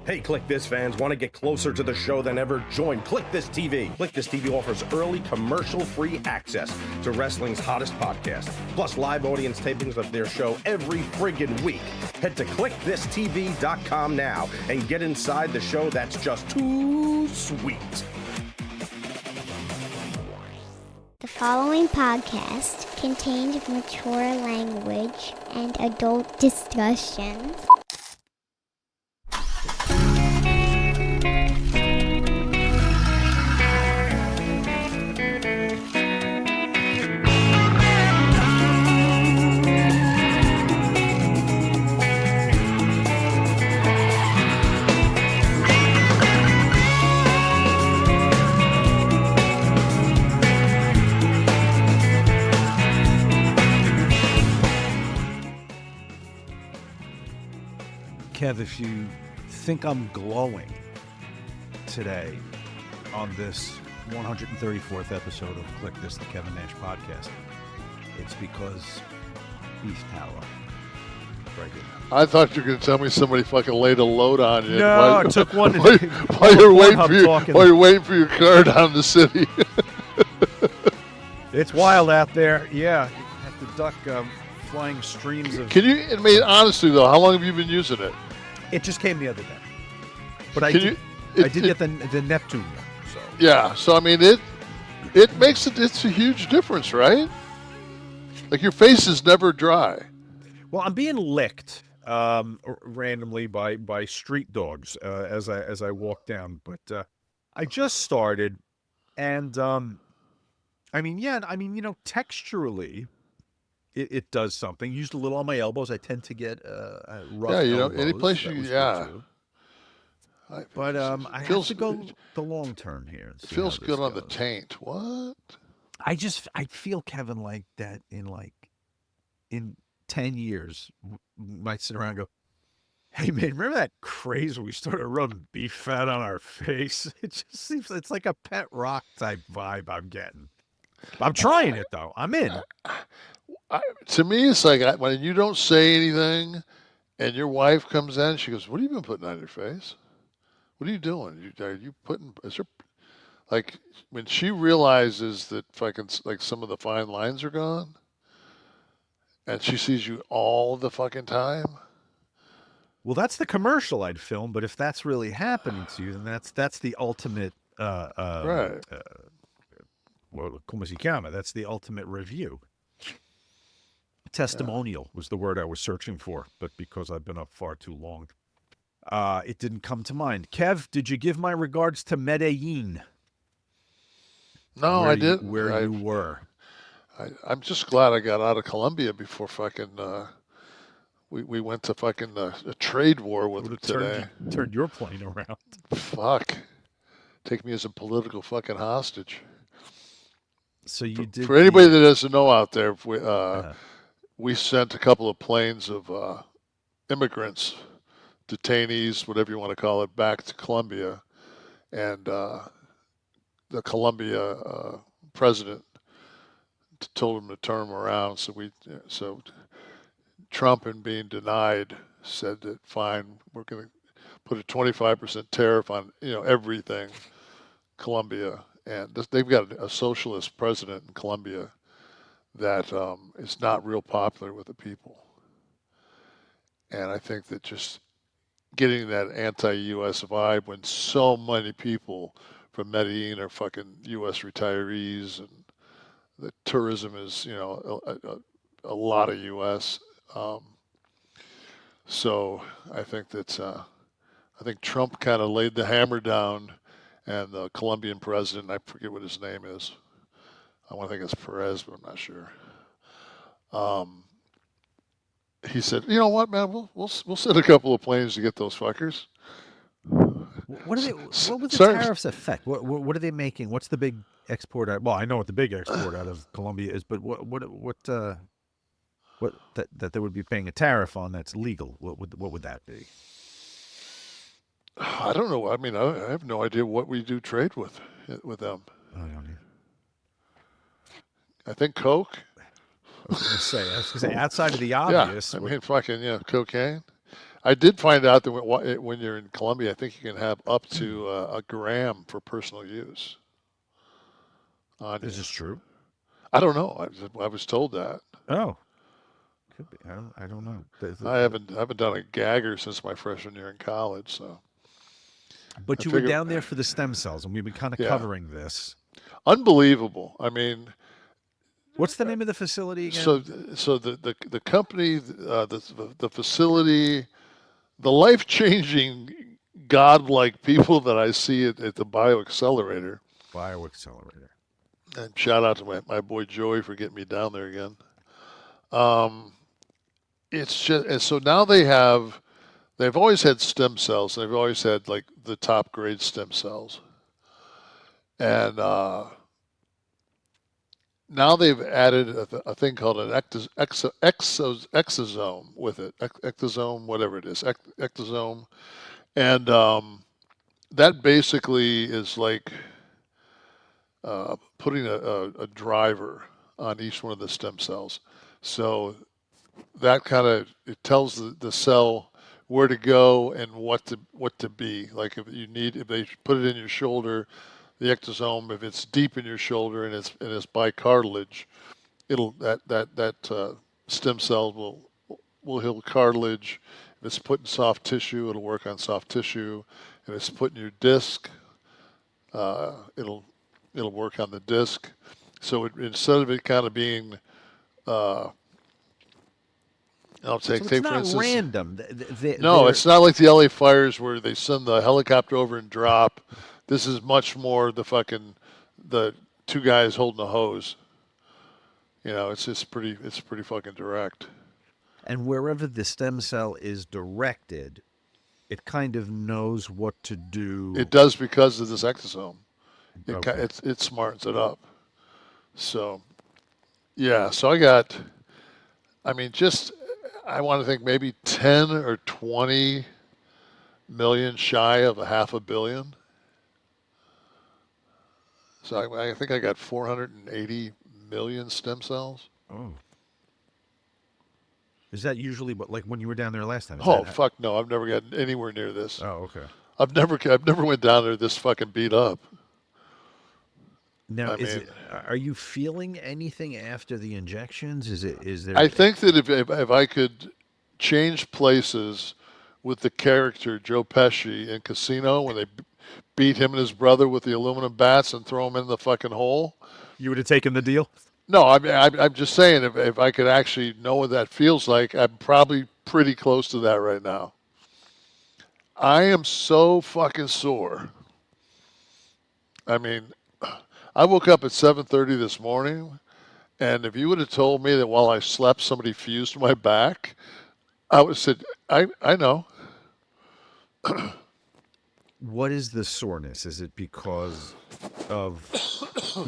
Hey, Kliq This fans, want to get closer to the show than ever? Join Kliq This TV. Kliq This TV offers early commercial-free access to wrestling's hottest podcast, plus live audience tapings of their show every friggin' week. Head to kliqthistv.com now and get inside the show that's just too sweet. The following podcast contains mature language and adult discussion. Kev, if you think I'm glowing today on this 134th episode of Kliq This, the Kev and Nash podcast, it's because beef tallow. Very good. I thought you were going to tell me somebody fucking laid a load on you. No, I took one. While you're waiting for your car down the city. It's wild out there. Yeah, you have to duck flying streams of... Can you, I mean, honestly though, how long have you been using it? It just came the other day. But I did get the Neptune one. So. Yeah, so I mean, it makes it's a huge difference, right? Like your face is never dry. Well, I'm being licked randomly by street dogs as I walk down, but I just started, and texturally, it does something. Used a little on my elbows. I tend to get rough. Yeah, elbows. Any place you But I have to go the long term here. It feels good on the taint. What? I feel, Kevin, like that in 10 years, might sit around and go, hey, man, remember that craze when we started rubbing beef fat on our face? It just seems it's like a pet rock type vibe I'm getting. I'm trying it, though. I'm in. To me, it's like when you don't say anything and your wife comes in, she goes, what have you been putting on your face? What are you doing? Are you putting, like, when she realizes that fucking, like, some of the fine lines are gone and she sees you all the fucking time. Well, that's the commercial I'd film, but if that's really happening to you, then that's the ultimate, right. Well, como se llama? That's the ultimate review. Testimonial was the word I was searching for, but because I've been up far too long, it didn't come to mind. Kev, did you give my regards to Medellin? No, I didn't. Where you were. I'm just glad I got out of Colombia before fucking we went to fucking a trade war with them today. Turned your plane around. Fuck. Take me as a political fucking hostage. So you did. For anybody that doesn't know out there, we sent a couple of planes of immigrants, detainees, whatever you want to call it, back to Colombia. And the Colombia president told them to turn them around. So Trump, in being denied, said that, fine, we're going to put a 25% tariff on everything Colombia. And they've got a socialist president in Colombia that is not real popular with the people. And I think that just getting that anti-U.S. vibe when so many people from Medellin are fucking U.S. retirees and the tourism is, a lot of U.S. So I think that I think Trump kind of laid the hammer down, and the Colombian president, I forget what his name is. I want to think it's Perez, but I'm not sure. He said, "You know what, man? We'll send a couple of planes to get those fuckers." What would the tariffs affect? What are they making? What's the big export out? Well, I know what the big export out of Colombia is, but what that they would be paying a tariff on that's legal? What would that be? I don't know. I mean, I have no idea what we do trade with them. I don't either. I think coke. I was gonna say outside of the obvious. Yeah, I mean, fucking cocaine. I did find out that when you're in Colombia, I think you can have up to a gram for personal use on Is you. this true? I don't know. I was told that. Oh, could be. I don't know. I haven't done a gagger since my freshman year in college, so. But I you were figured- down there for the stem cells, and we've been kind of Yeah. covering this. Unbelievable. I mean, What's the name of the facility again? so the company, the facility, the life-changing, godlike people that I see at the BioXcellerator. BioXcellerator. And shout out to my boy Joey for getting me down there again. It's just, and so now they've always had stem cells. They've always had like the top grade stem cells. And now they've added a thing called an exosome with it. Ectosome, whatever it is, ectosome. And that basically is like putting a driver on each one of the stem cells. So that kind of, it tells the cell where to go and what to be. Like if they put it in your shoulder, the ectosome, if it's deep in your shoulder and it's by cartilage, that stem cell will heal cartilage. If it's put in soft tissue, it'll work on soft tissue. If it's put in your disc, it'll work on the disc. So instead of it kind of being, I'll take So it's for not instance, random. no, it's not like the LA fires where they send the helicopter over and drop. This is much more the two guys holding a hose. You know, it's pretty fucking direct. And wherever the stem cell is directed, it kind of knows what to do. It does because of this exosome. Okay. It smartens it up. So, yeah. So I want to think maybe 10 or 20 million shy of a half a billion. So I think I got 480 million stem cells. Oh. Is that usually what, like when you were down there last time? Fuck no! I've never gotten anywhere near this. Oh, okay. I've never went down there this fucking beat up. Now, are you feeling anything after the injections? Is there? I think that if I could change places with the character Joe Pesci in Casino when they beat him and his brother with the aluminum bats and throw him in the fucking hole. You would have taken the deal? No, I'm just saying if I could actually know what that feels like, I'm probably pretty close to that right now. I am so fucking sore. I mean, I woke up at 7:30 this morning, and if you would have told me that while I slept somebody fused my back, I would have said, I know. What is the soreness? Is it because of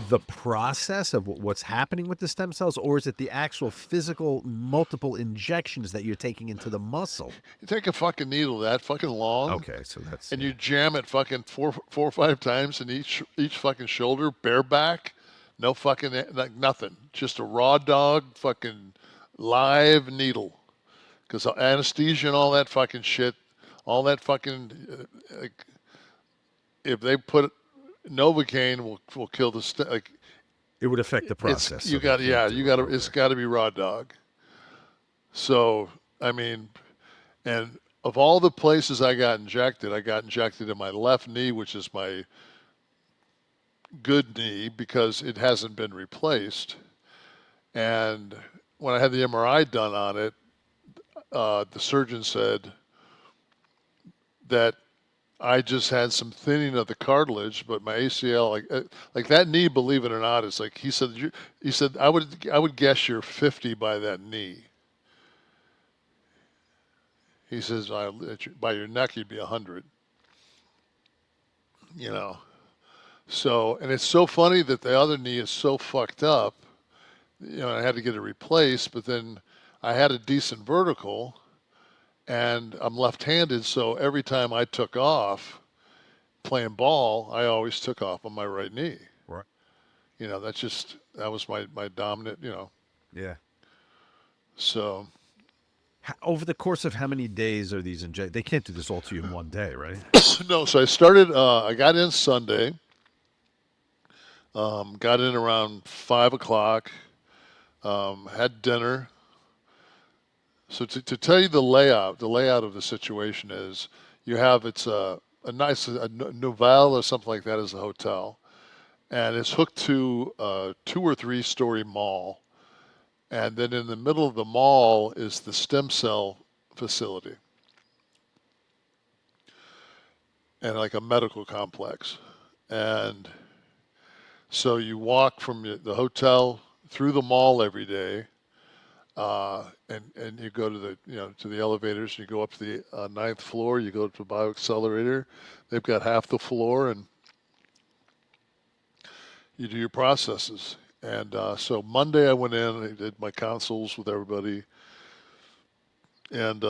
the process of what's happening with the stem cells, or is it the actual physical multiple injections that you're taking into the muscle? You take a fucking needle that fucking long. Okay, so that's... And you jam it fucking four or five times in each fucking shoulder, bareback, no fucking, like nothing. Just a raw dog fucking live needle. Because anesthesia and all that fucking shit, all that fucking, if they put Novocaine will kill the like. It would affect the process. It's got to be raw dog. So I mean, and of all the places I got injected in my left knee, which is my good knee because it hasn't been replaced. And when I had the MRI done on it, the surgeon said that I just had some thinning of the cartilage, but my ACL, like that knee, believe it or not, is like he said. I would guess you're 50 by that knee. He says by your neck you'd be 100. You know. So, and it's so funny that the other knee is so fucked up. You know, I had to get it replaced, but then I had a decent vertical. And I'm left-handed, so every time I took off playing ball, I always took off on my right knee. Right. You know, that was my dominant, you know. Yeah. So. Over the course of how many days are these injected? They can't do this all to you in one day, right? No, so I started. I got in Sunday. Got in around 5 o'clock. Had dinner. So to tell you the layout of the situation is you have it's a nice Novell or something like that is the hotel, and it's hooked to a 2 or 3 story mall, and then in the middle of the mall is the stem cell facility and like a medical complex, and so you walk from the hotel through the mall every day. And you go to the elevators. You go up to the 9th floor. You go to BioXcellerator. They've got half the floor, and you do your processes. And so Monday I went in. I did my consults with everybody, and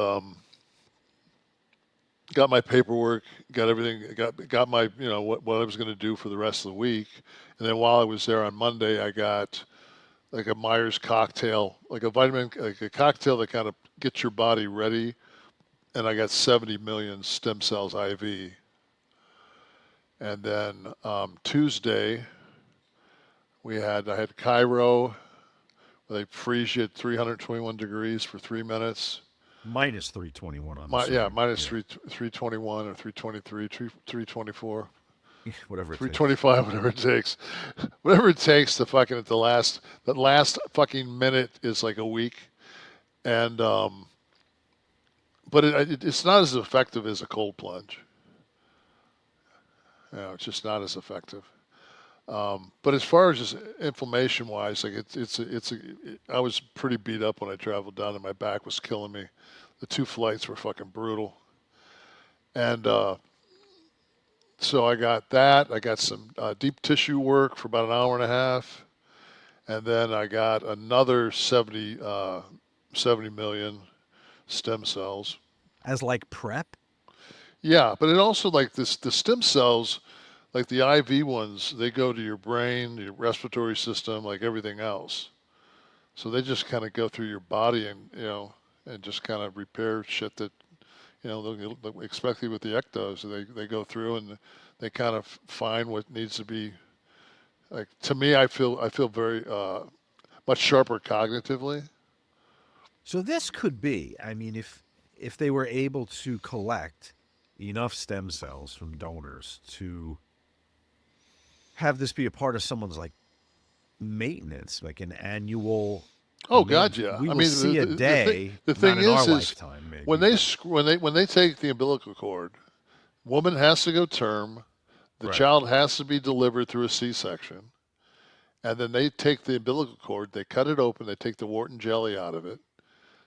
got my paperwork. Got everything. Got my what I was going to do for the rest of the week. And then while I was there on Monday, I got like a Myers cocktail, like a cocktail that kind of gets your body ready. And I got 70 million stem cells IV. And then Tuesday, I had Cairo, where they freeze you at 321 degrees for 3 minutes. Minus 321 on minus 321 or 323, 324. Whatever it 325, whatever it takes. Whatever it takes to fucking at that last fucking minute is like a week. And but it's not as effective as a cold plunge. It's just not as effective. But as far as just inflammation wise, like I was pretty beat up when I traveled down and my back was killing me. The 2 flights were fucking brutal. And so I got that. I got some deep tissue work for about an hour and a half. And then I got another 70 million stem cells. As like prep? Yeah, but it also like the stem cells, like the IV ones, they go to your brain, your respiratory system, like everything else. So they just kind of go through your body and just kind of repair shit that, especially with the ectos, they go through and they kind of find what needs to be. Like to me, I feel very much sharper cognitively. So this could be, I mean, if they were able to collect enough stem cells from donors to have this be a part of someone's like maintenance, like an annual. Oh God, yeah. We will see a day. The thing not in our is lifetime, maybe, when they take the umbilical cord, woman has to go term, the Right. child has to be delivered through a C-section, and then they take the umbilical cord, they cut it open, they take the wart and jelly out of it,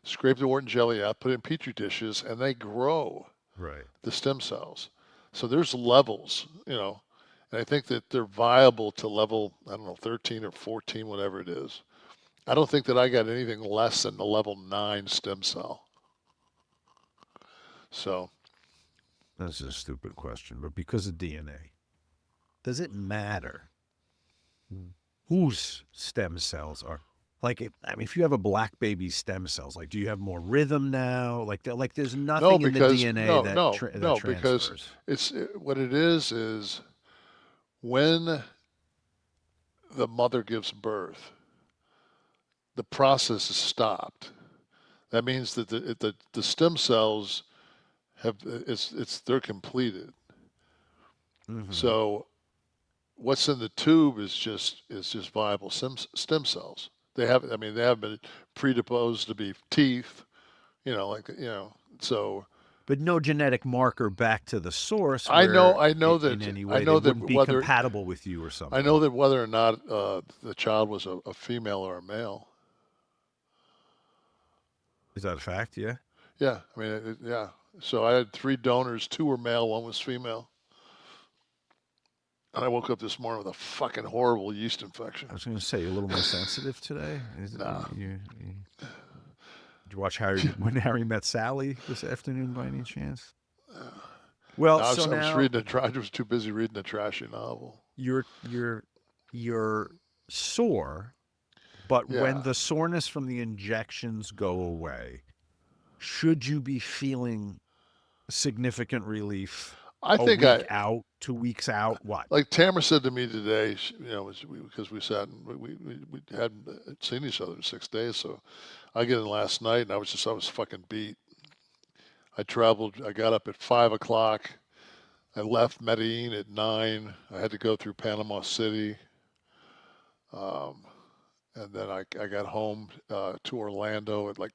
scrape the wart and jelly out, put it in petri dishes, and they grow the stem cells. So there's levels, and I think that they're viable to level, 13 or 14, whatever it is. I don't think that I got anything less than the level 9 stem cell. So. That's a stupid question, but because of DNA, does it matter whose stem cells are? Like, if you have a black baby's stem cells, like, do you have more rhythm now? Like there's nothing in the DNA that transfers. Because what it is when the mother gives birth, the process is stopped. That means that the stem cells they're completed. Mm-hmm. So what's in the tube is just viable stem cells. They have been predisposed to be teeth, so. But no genetic marker back to the source. I know that in any way I know that wouldn't be compatible with you or something. I know that whether or not the child was a female or a male. Is that a fact? Yeah. Yeah, yeah. So I had 3 donors. 2 were male, 1 was female. And I woke up this morning with a fucking horrible yeast infection. I was going to say, you're a little more sensitive today? Nah. Did you watch When Harry Met Sally this afternoon by any chance? Well, I was too busy reading a trashy novel. You're sore, but when the soreness from the injections go away, should you be feeling significant relief? I think week out, 2 weeks out, what? Like Tamara said to me today, because we sat and we hadn't seen each other in 6 days, so I get in last night and I was fucking beat. I got up at 5 o'clock. I left Medellin at 9. I had to go through Panama City. And then I got home to Orlando at I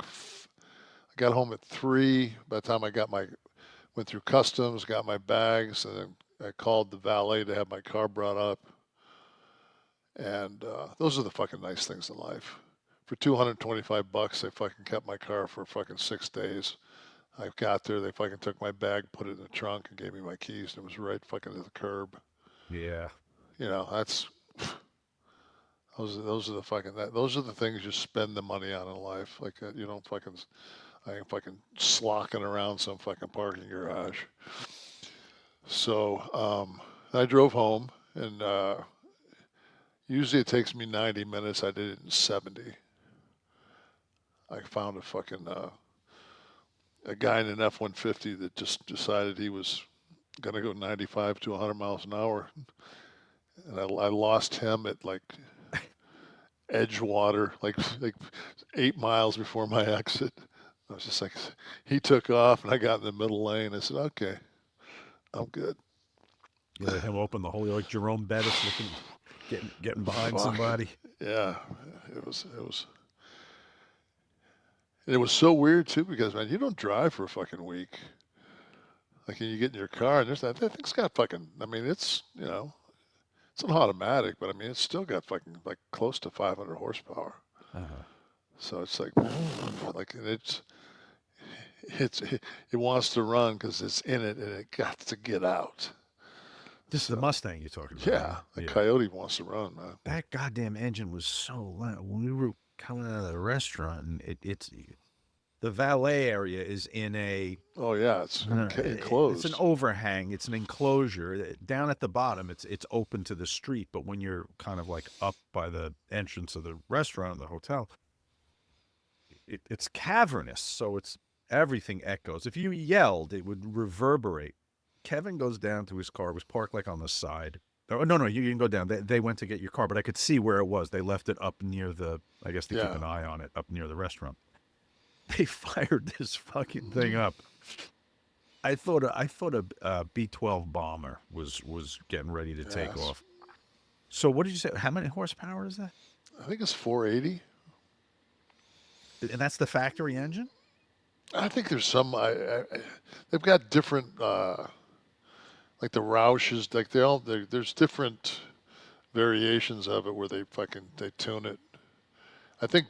got home at 3. By the time went through customs, got my bags, and then I called the valet to have my car brought up. And those are the fucking nice things in life. For $225, they fucking kept my car for fucking 6 days. I got there, they fucking took my bag, put it in the trunk, and gave me my keys, and it was right fucking to the curb. Yeah. That's those are the things you spend the money on in life. Like you don't fucking, I ain't fucking slocking around some fucking parking garage. So I drove home, and usually it takes me 90 minutes. I did it in 70. I found a fucking a guy in an F-150 that just decided he was going to go 95 to 100 miles an hour. And I lost him at Edgewater, like 8 miles before my exit. I was just like, he took off and I got in the middle lane. I said, okay, I'm good. You let him open the hole like Jerome Bettis getting behind somebody. Yeah, it was. And it was so weird too because, man, you don't drive for a fucking week. Like you get in your car and that thing's got fucking, I mean, it's it's an automatic, but I mean it's still got fucking close to 500 horsepower. So it's it wants to run because it's in it and it got to get out. This is the Mustang you're talking about. Yeah, the Coyote wants to run, man. That goddamn engine was so loud. When we were coming out of the restaurant, and it's the valet area is in a it's enclosed. It's an overhang. It's an enclosure. Down at the bottom, it's open to the street. But when you're kind of up by the entrance of the restaurant or the hotel, it's cavernous. So everything echoes. If you yelled, it would reverberate. Kevin goes down to his car. It was parked on the side. Oh, no, you can go down. They went to get your car, but I could see where it was. They left it up near I guess they keep an eye on it, up near the restaurant. They fired this fucking thing up. I thought a B-12 bomber was getting ready to take off. So what did you say? How many horsepower is that? I think it's 480. And that's the factory engine? I think there's some. They've got different, like the Roushes. There's different variations of it where they tune it. I think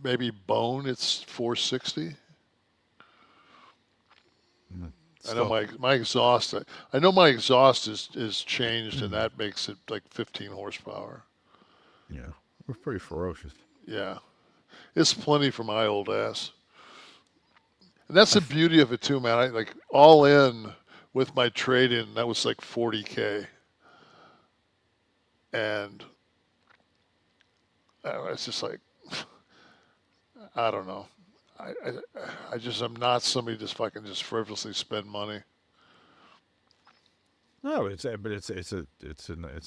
maybe Bone. It's 460. I know my exhaust. I know my exhaust is changed, and that makes it 15 horsepower. Yeah, we're pretty ferocious. Yeah, it's plenty for my old ass. And that's the beauty of it too, man. I all in with my trade-in. That was $40K, and it's just I don't know. I'm not somebody just frivolously spend money. No, it's a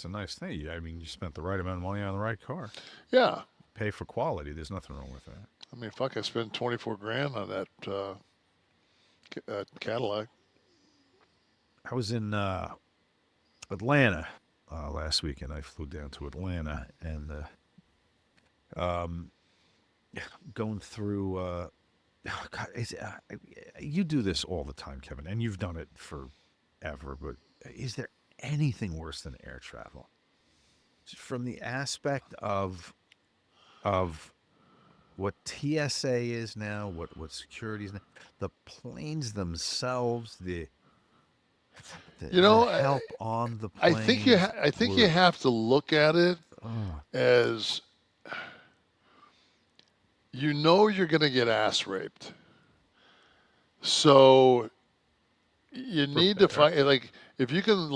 nice thing. I mean, you spent the right amount of money on the right car. Yeah. Pay for quality. There's nothing wrong with that. I mean, I spent $24,000 on that Cadillac. I was in Atlanta last weekend. I flew down to Atlanta and going through. God, you do this all the time, Kevin, and you've done it forever. But is there anything worse than air travel? From the aspect of what TSA is now, what security is now, the planes themselves, the help on the planes. I think you have to look at it as you're going to get ass raped. So you need to find if you can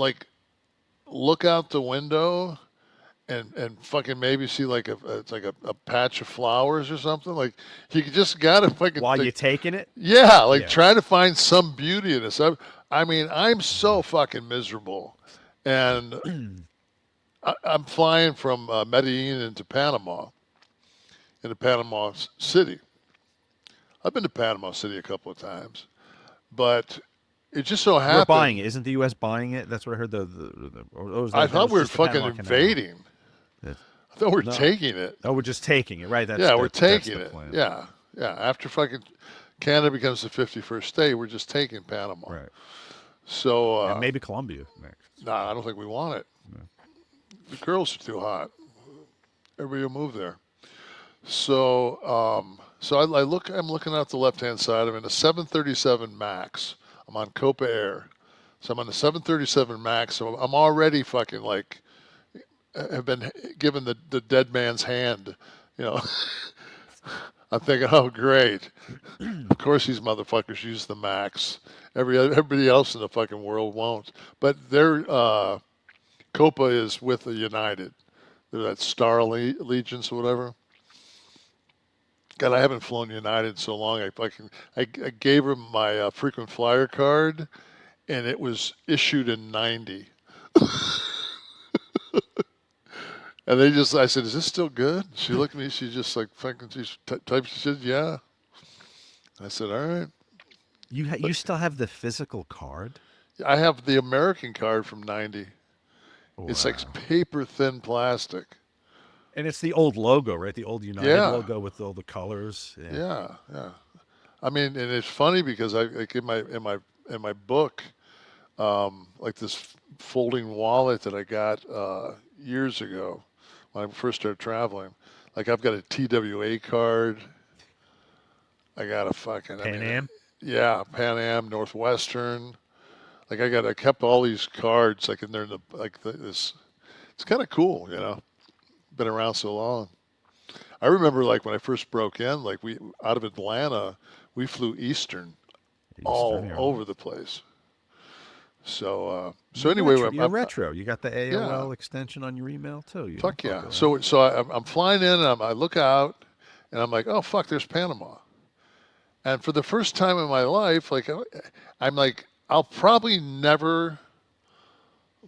look out the window and fucking maybe see like it's like a patch of flowers or something. Like you just gotta fucking While you're taking it? yeah, like Yeah. try to find some beauty in this. I mean, I'm so fucking miserable, and I'm flying from Medellin into Panama, into Panama City. I've been to Panama City a couple of times, but it just so happened. We're buying it. Isn't the U.S. buying it? That's what I heard. I thought we were fucking invading. I thought we were taking it. Oh, we're just taking it, right? We're taking it. Plan. Yeah. After fucking Canada becomes the 51st state, we're just taking Panama. Right. So and maybe Colombia next. Nah, I don't think we want it. No. The girls are too hot. Everybody will move there. So I'm looking out the left-hand side. I'm in a 737 MAX. I'm on Copa Air. So I'm on the 737 MAX. So I'm already fucking like, have been given the dead man's hand, you know. I'm thinking, oh, great. Of course these motherfuckers use the MAX. Everybody else in the fucking world won't. But their Copa is with the United. They're that Star Allegiance or whatever. God, I haven't flown United in so long. I gave them my frequent flyer card, and it was issued in '90. And I said, "Is this still good?" She looked at me. She just like fucking. She said, "Yeah." I said, "All right." You still have the physical card? I have the American card from '90. Wow. It's like paper thin plastic. And it's the old logo, right? The old United logo with all the colors. Yeah. I mean, and it's funny because I like in my book, like this folding wallet that I got years ago when I first started traveling. Like I've got a TWA card. I got a fucking Pan Am. Yeah, Pan Am, Northwestern. Like I kept all these cards like in there this. It's kind of cool, you know. Been around so long. I remember like when I first broke in, like we out of Atlanta, we flew Eastern all over the place. So anyway, you're retro. You got the AOL extension on your email too. Fuck yeah. So I'm flying in and I look out and I'm like, oh fuck, there's Panama. And for the first time in my life, like I'm like, I'll probably never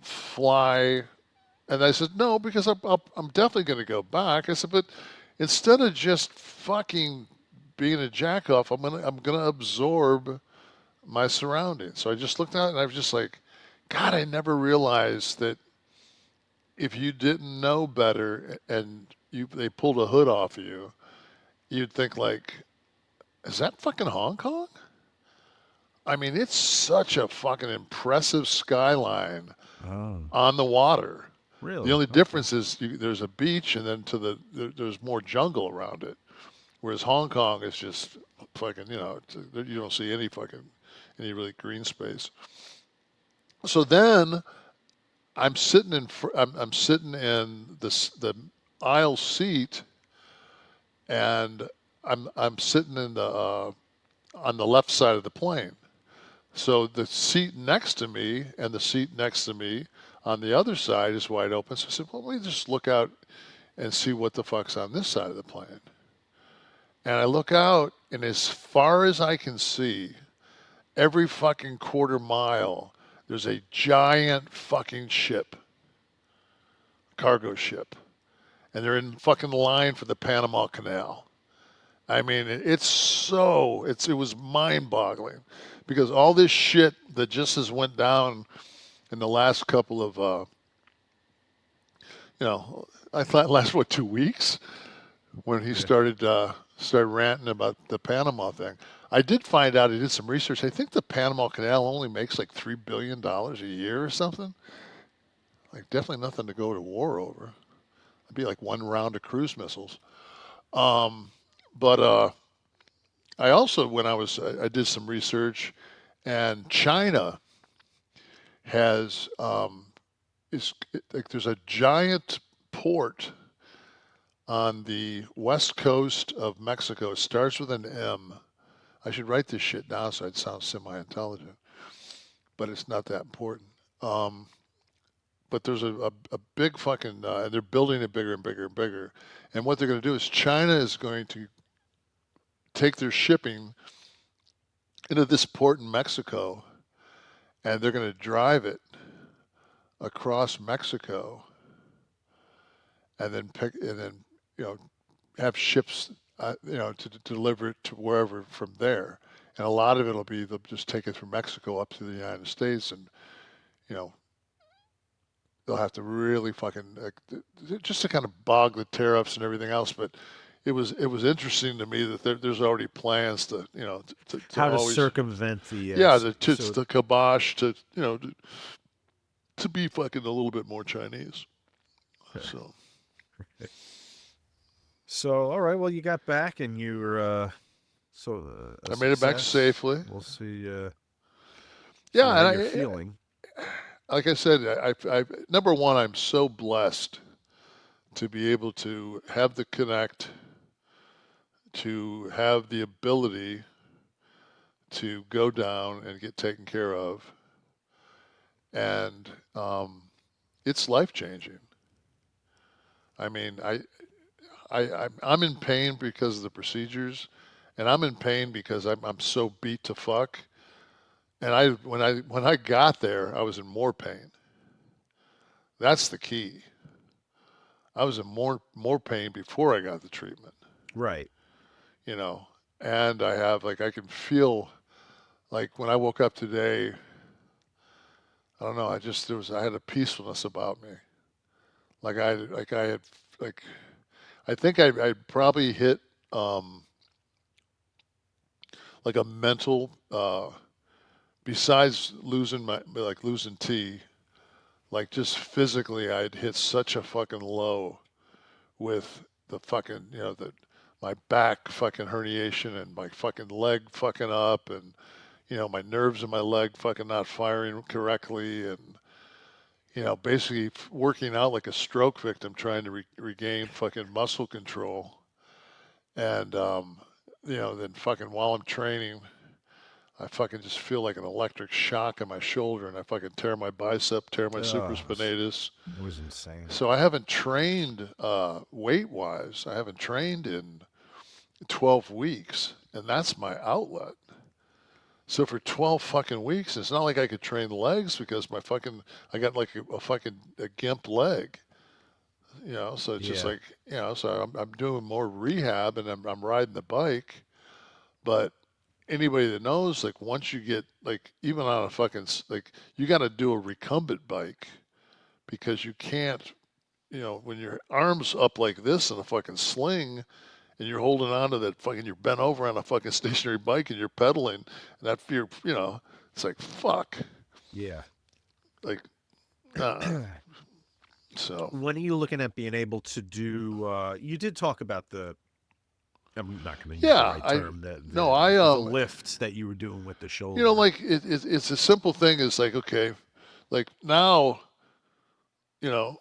fly. And I said, no, because I'm definitely going to go back. I said, but instead of just fucking being a jack off, I'm gonna absorb my surroundings. So I just looked out and I was just like, God, I never realized that if you didn't know better and they pulled a hood off of you, you'd think like, is that fucking Hong Kong? I mean, it's such a fucking impressive skyline on the water. Really? The only difference is there's a beach, and then there's more jungle around it. Whereas Hong Kong is just fucking, you know, you don't see any really green space. So then I'm sitting in the aisle seat, and I'm sitting in on the left side of the plane. So the seat next to me and the seat next to me on the other side is wide open. So I said, well, let me just look out and see what the fuck's on this side of the plane. And I look out, and as far as I can see, every fucking quarter mile, there's a giant fucking ship, cargo ship. And they're in fucking line for the Panama Canal. I mean, it was mind-boggling because all this shit that just has went down in the last couple of, I thought last 2 weeks when he started ranting about the Panama thing. I did find out, I did some research. I think the Panama Canal only makes like $3 billion a year or something. Like definitely nothing to go to war over. It'd be like one round of cruise missiles. But I also, I did some research, and China has there's a giant port on the west coast of Mexico. It starts with an M. I should write this shit down so I'd sound semi-intelligent, but it's not that important. but there's a big fucking, and they're building it bigger and bigger and bigger. And what they're going to do is China is going to take their shipping into this port in Mexico, and they're going to drive it across Mexico, and then have ships, to deliver it to wherever from there. And a lot of it'll be they'll just take it from Mexico up to the United States, and they'll have to really fucking just to kind of bog the tariffs and everything else. But it was interesting to me that there's already plans to how to always circumvent the the kibosh to be fucking a little bit more Chinese. So. So, all right. Well, you got back, and you were I made it back safely. We'll see. Yeah, how and you're feeling. Like I said, I number one, I'm so blessed to be able to have the connect, to have the ability to go down and get taken care of, and it's life changing. I mean, I'm in pain because of the procedures, and I'm in pain because I'm so beat to fuck. And when I got there, I was in more pain. That's the key. I was in more pain before I got the treatment. Right. And I have I can feel like when I woke up today, I don't know, I had a peacefulness about me. I think I probably hit like a mental, besides losing T, like just physically I'd hit such a fucking low with the fucking, my back fucking herniation and my fucking leg fucking up, and my nerves in my leg fucking not firing correctly, and basically working out like a stroke victim trying to regain fucking muscle control. And, then fucking while I'm training, I fucking just feel like an electric shock in my shoulder, and I fucking tear my bicep, tear my supraspinatus. It was insane. So I haven't trained weight-wise. I haven't trained in 12 weeks, and that's my outlet. So for 12 fucking weeks, it's not like I could train legs because I got like a gimp leg, so it's just like, so I'm doing more rehab, and I'm riding the bike. But anybody that knows, like once you get even on a fucking, you got to do a recumbent bike, because you can't, when your arm's up like this in a fucking sling, and you're holding on to that fucking, you're bent over on a fucking stationary bike and you're pedaling, and that fear, it's like, fuck. Yeah. Like, so. When are you looking at being able to do, you did talk about I'm not going to use the right term, the lifts that you were doing with the shoulder. It's a simple thing. It's like, okay, like now, and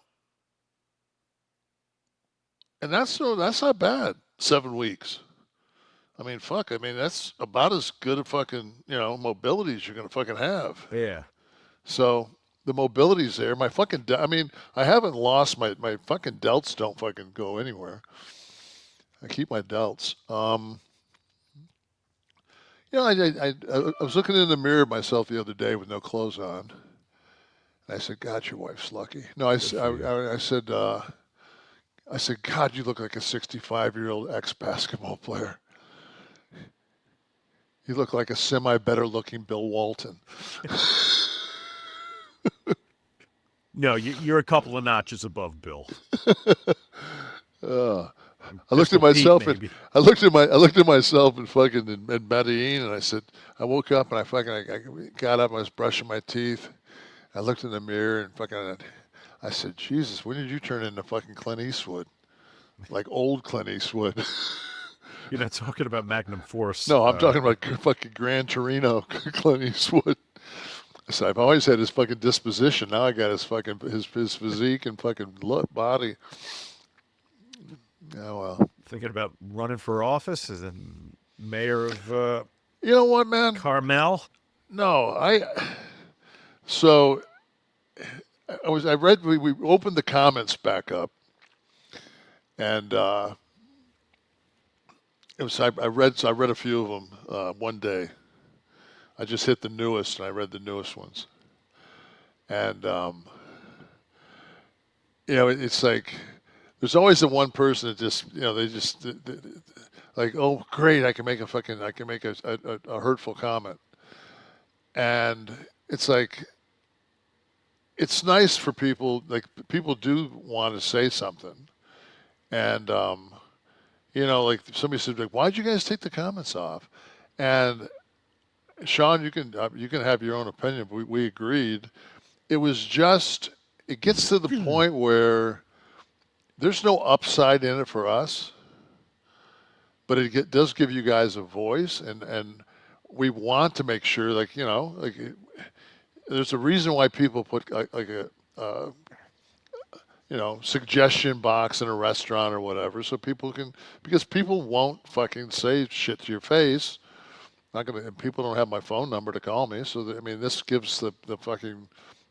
that's not bad. 7 weeks. I mean, fuck. I mean, that's about as good a fucking, mobility as you're going to fucking have. Yeah. So the mobility's there. My fucking, I haven't lost my fucking delts don't fucking go anywhere. I keep my delts. I was looking in the mirror of myself the other day with no clothes on. And I said, God, your wife's lucky. No, I said, God, you look like a 65-year-old ex-basketball player. You look like a semi-better looking Bill Walton. No, you're a couple of notches above Bill. I looked at myself I looked at myself in fucking in Medellin, and I said, I woke up and I got up and I was brushing my teeth. I looked in the mirror and I said, Jesus, when did you turn into fucking Clint Eastwood? Like old Clint Eastwood. You're not talking about Magnum Force. No, I'm talking about fucking Gran Torino Clint Eastwood. So I've always had his fucking disposition. Now I got his fucking his physique and fucking body. Oh well. Thinking about running for office as a mayor of. You know what, man? Carmel. No, So I read, we opened the comments back up, and I read a few of them one day. I just hit the newest, and I read the newest ones. And, it's like, there's always the one person that just, they like, oh, great, I can make a hurtful comment. And it's like, it's nice for people, like, people do want to say something. And, like somebody said, like, why'd you guys take the comments off? And Sean, you can have your own opinion, but we agreed. It was just, it gets to the point where there's no upside in it for us, but it does give you guys a voice, and we want to make sure, like, there's a reason why people put like a suggestion box in a restaurant or whatever, so because people won't fucking say shit to your face. People don't have my phone number to call me, so this gives the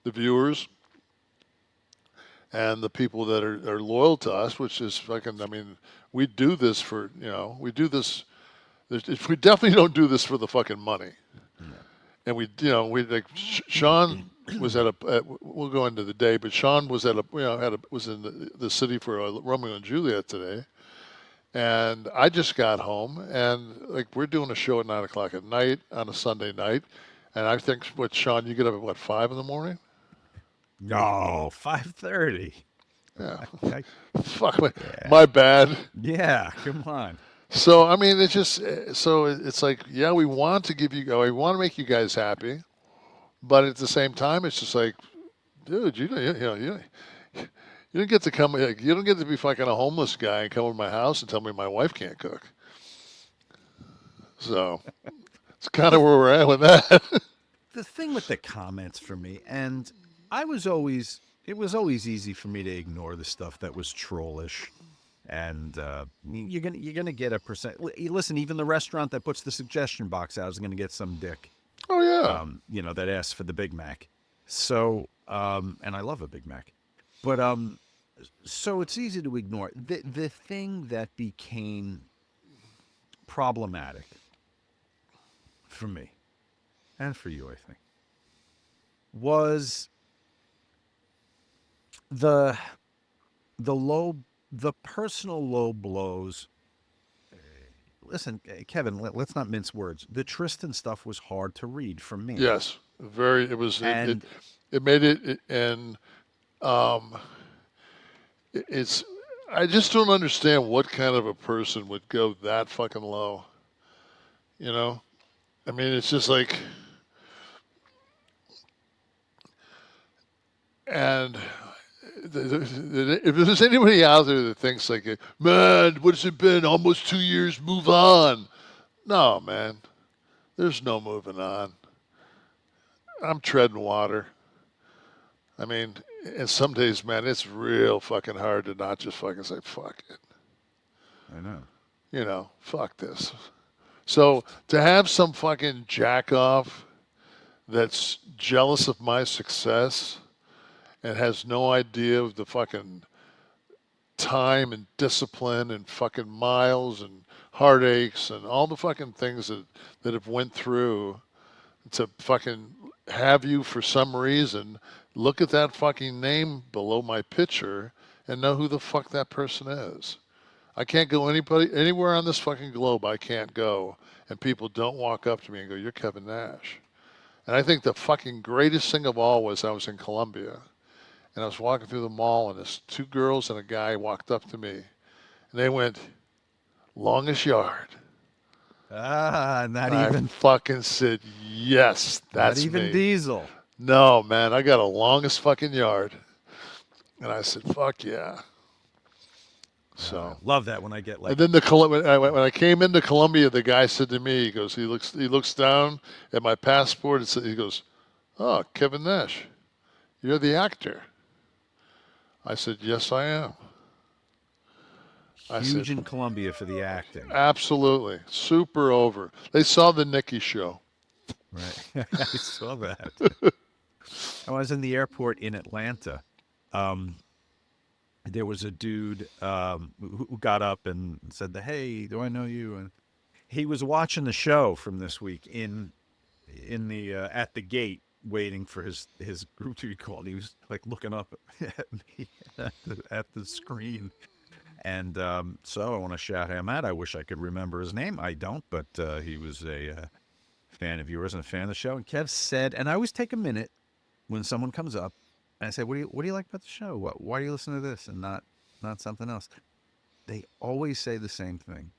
viewers and the people that are loyal to us, which is we do this for, we definitely don't do this for the fucking money. And we like Sean was we'll go into the day, but Sean was was in the city for Romeo and Juliet today. And I just got home, and like we're doing a show at 9:00 at night on a Sunday night. And I think, Sean, you get up at 5 in the morning? No, 5:30. Yeah. Fuck, my bad. Yeah, come on. So, it's just, it's like, yeah, we want to we want to make you guys happy, but at the same time, it's just like, dude, you don't get to come, you don't get to be fucking a homeless guy and come to my house and tell me my wife can't cook. So, it's kind of where we're at with that. The thing with the comments for me, and it was always easy for me to ignore the stuff that was trollish. And you're gonna get a percent. Listen, even the restaurant that puts the suggestion box out is gonna get some dick. Oh yeah. That asks for the Big Mac. So, and I love a Big Mac, but so it's easy to ignore. The thing that became problematic for me and for you, I think, was the personal low blows. Listen, Kevin, let's not mince words. The Tristan stuff was hard to read for me. Yes, very. It was. And it made it, and it's. I just don't understand what kind of a person would go that fucking low. It's just like, and. If there's anybody out there that thinks like, man, what's it been? Almost 2 years, move on. No, man. There's no moving on. I'm treading water. And some days, man, it's real fucking hard to not just fucking say, fuck it. I know. Fuck this. So to have some fucking jack off that's jealous of my success and has no idea of the fucking time and discipline and fucking miles and heartaches and all the fucking things that have went through to fucking have you for some reason look at that fucking name below my picture and know who the fuck that person is. I can't go anywhere on this fucking globe I can't go and people don't walk up to me and go, you're Kevin Nash. And I think the fucking greatest thing of all was I was in Colombia. And I was walking through the mall, and this 2 girls and a guy walked up to me. And they went, longest yard. Not even. I fucking said, yes, that's not even me. Diesel. No, man, I got a longest fucking yard. And I said, fuck yeah. So love that when I get like. And then when I came into Colombia, the guy said to me, he looks down at my passport and he goes, oh, Kevin Nash, you're the actor. I said, yes, I am. Huge in Colombia for the acting. Absolutely. Super over. They saw the Nikki show. Right. I saw that. I was in the airport in Atlanta. There was a dude who got up and said, "Hey, do I know you?" And he was watching the show from this week in the at the gate, waiting for his group to be called. He was like looking up at me at the screen. And so I want to shout him out. I wish I could remember his name. I don't, but he was a fan of yours and a fan of the show. And Kev said, and I always take a minute when someone comes up and I say, what do you like about the show? Why do you listen to this and not something else? They always say the same thing,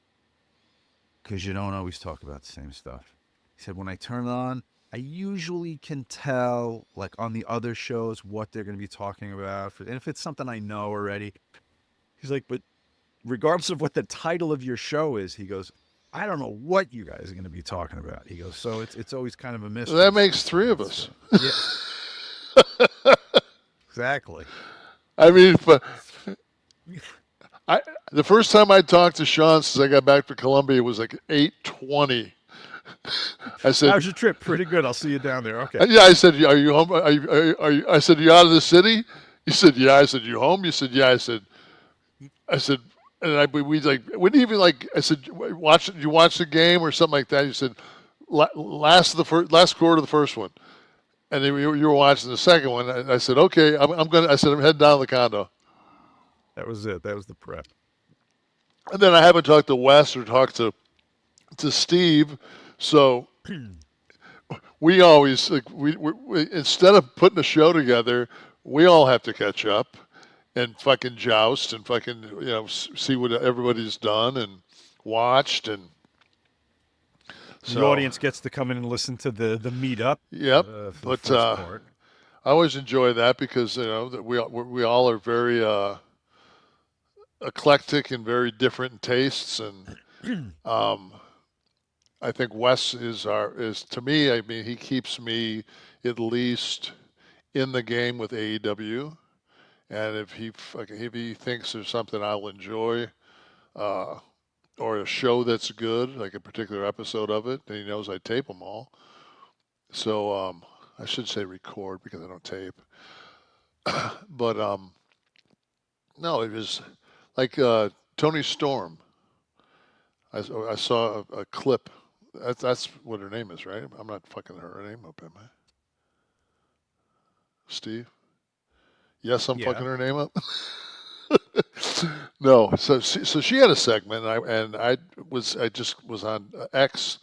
because you don't always talk about the same stuff. He said, when I turn it on, I usually can tell, like on the other shows, what they're going to be talking about. And if it's something I know already, he's like, but regardless of what the title of your show is, he goes, I don't know what you guys are going to be talking about. He goes, so it's always kind of a mystery. That makes three of us. Yeah. Exactly. I mean, but the first time I talked to Shawn since I got back to Colombia, it was like 8:20. I said, "How's your trip?" "Pretty good. I'll see you down there." "Okay." Yeah, I said, "Are you home? Are you?" I said, "You out of the city?" He said, "Yeah." I said, "You home?" You said, "Yeah." I said, and we like wouldn't even like. I said, "Watch you watch the game or something like that?" You said, "Last quarter of the first one," and then you were watching the second one. And I said, "Okay, I'm gonna." I said, "I'm heading down to the condo." That was it. That was the prep. And then I haven't talked to Wes or talked to Steve, so we always like we instead of putting a show together, we all have to catch up and fucking joust and fucking see what everybody's done and watched, and the audience gets to come in and listen to the meetup. Yep, but I always enjoy that because that we all are very eclectic and very different in tastes, and I think Wes is to me. I mean, he keeps me at least in the game with AEW, and if he thinks there's something I'll enjoy, or a show that's good, like a particular episode of it, then he knows I tape them all. So I should say record because I don't tape, but no, it was like Toni Storm. I saw a clip. That's what her name is, right? I'm not fucking her name up, am I? Steve? Yes, I'm fucking her name up. No, so she had a segment, and I just was on X,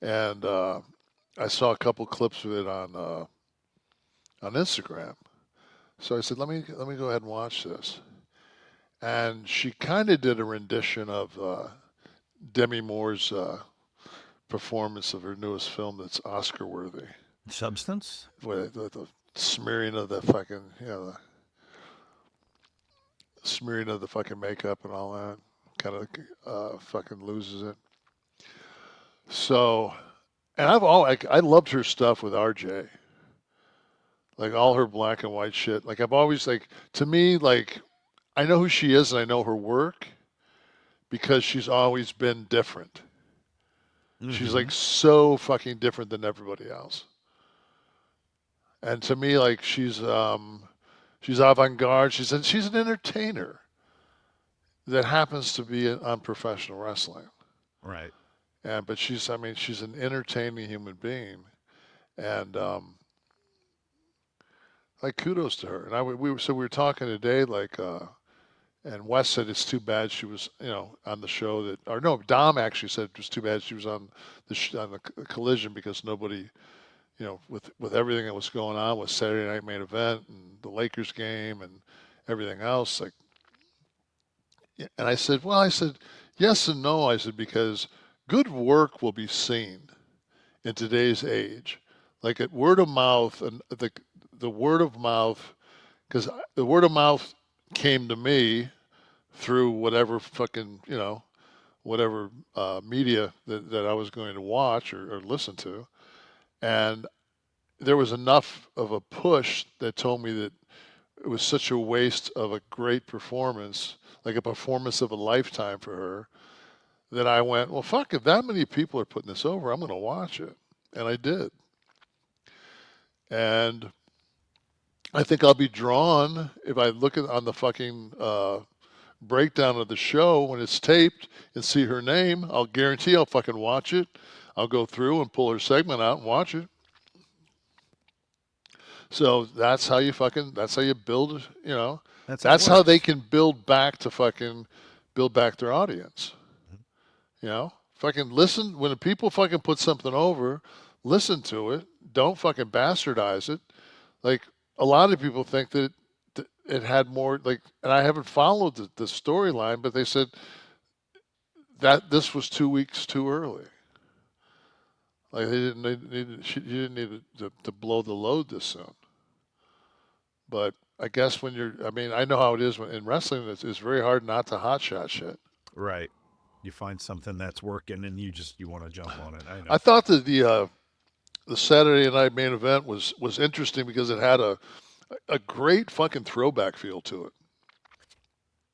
and I saw a couple clips of it on Instagram. So I said, let me go ahead and watch this, and she kind of did a rendition of Demi Moore's performance of her newest film that's Oscar worthy. Substance? With the smearing of the fucking the smearing of the fucking makeup and all that, kind of fucking loses it. So, and I loved her stuff with RJ. Like all her black and white shit. Like I've always to me I know who she is and I know her work because she's always been different. Mm-hmm. She's so fucking different than everybody else. And to me, she's avant-garde. She's an entertainer that happens to be on professional wrestling. Right. But she's an entertaining human being, and kudos to her. And we were talking today, and Wes said it's too bad she was, on the show Dom actually said it was too bad she was on the Collision because nobody, with everything that was going on with Saturday Night Main Event and the Lakers game and everything else, and I said, yes and no. I said, because good work will be seen in today's age, at word of mouth, and the word of mouth, because the word of mouth came to me through whatever fucking, whatever media that I was going to watch or listen to. And there was enough of a push that told me that it was such a waste of a great performance, like a performance of a lifetime for her, that I went, well, fuck, if that many people are putting this over, I'm going to watch it. And I did. And I think I'll be drawn if I look on the fucking breakdown of the show when it's taped and see her name. I'll guarantee I'll fucking watch it. I'll go through and pull her segment out and watch it. So that's how you build, you know. That's how they can build back their audience. You know, fucking listen when the people fucking put something over, listen to it. Don't fucking bastardize it. Like a lot of people think that it had more like, and I haven't followed the storyline, but they said that this was 2 weeks too early. Like you didn't need to blow the load this soon. But I guess I know how it is in wrestling. It's very hard not to hotshot shit. Right. You find something that's working and you want to jump on it. I know. I thought that the Saturday night main event was interesting because it had a great fucking throwback feel to it.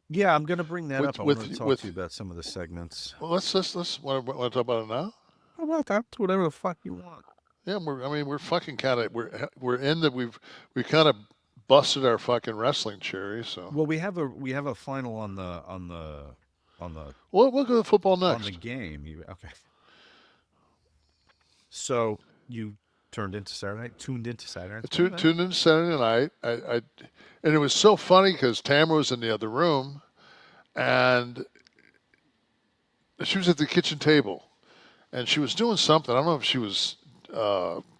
Yeah, I'm gonna bring that up. I want to talk to you about some of the segments. Well, let's want to talk about it now. How about that? Whatever the fuck you want. Yeah, we're fucking kind of we're in that we kind of busted our fucking wrestling cherry. So well, we have a final on the. We'll go to football next. On the game, okay. So you tuned into Saturday night. Tuned into Saturday night. And it was so funny because Tamara was in the other room, and she was at the kitchen table, and she was doing something. I don't know if she was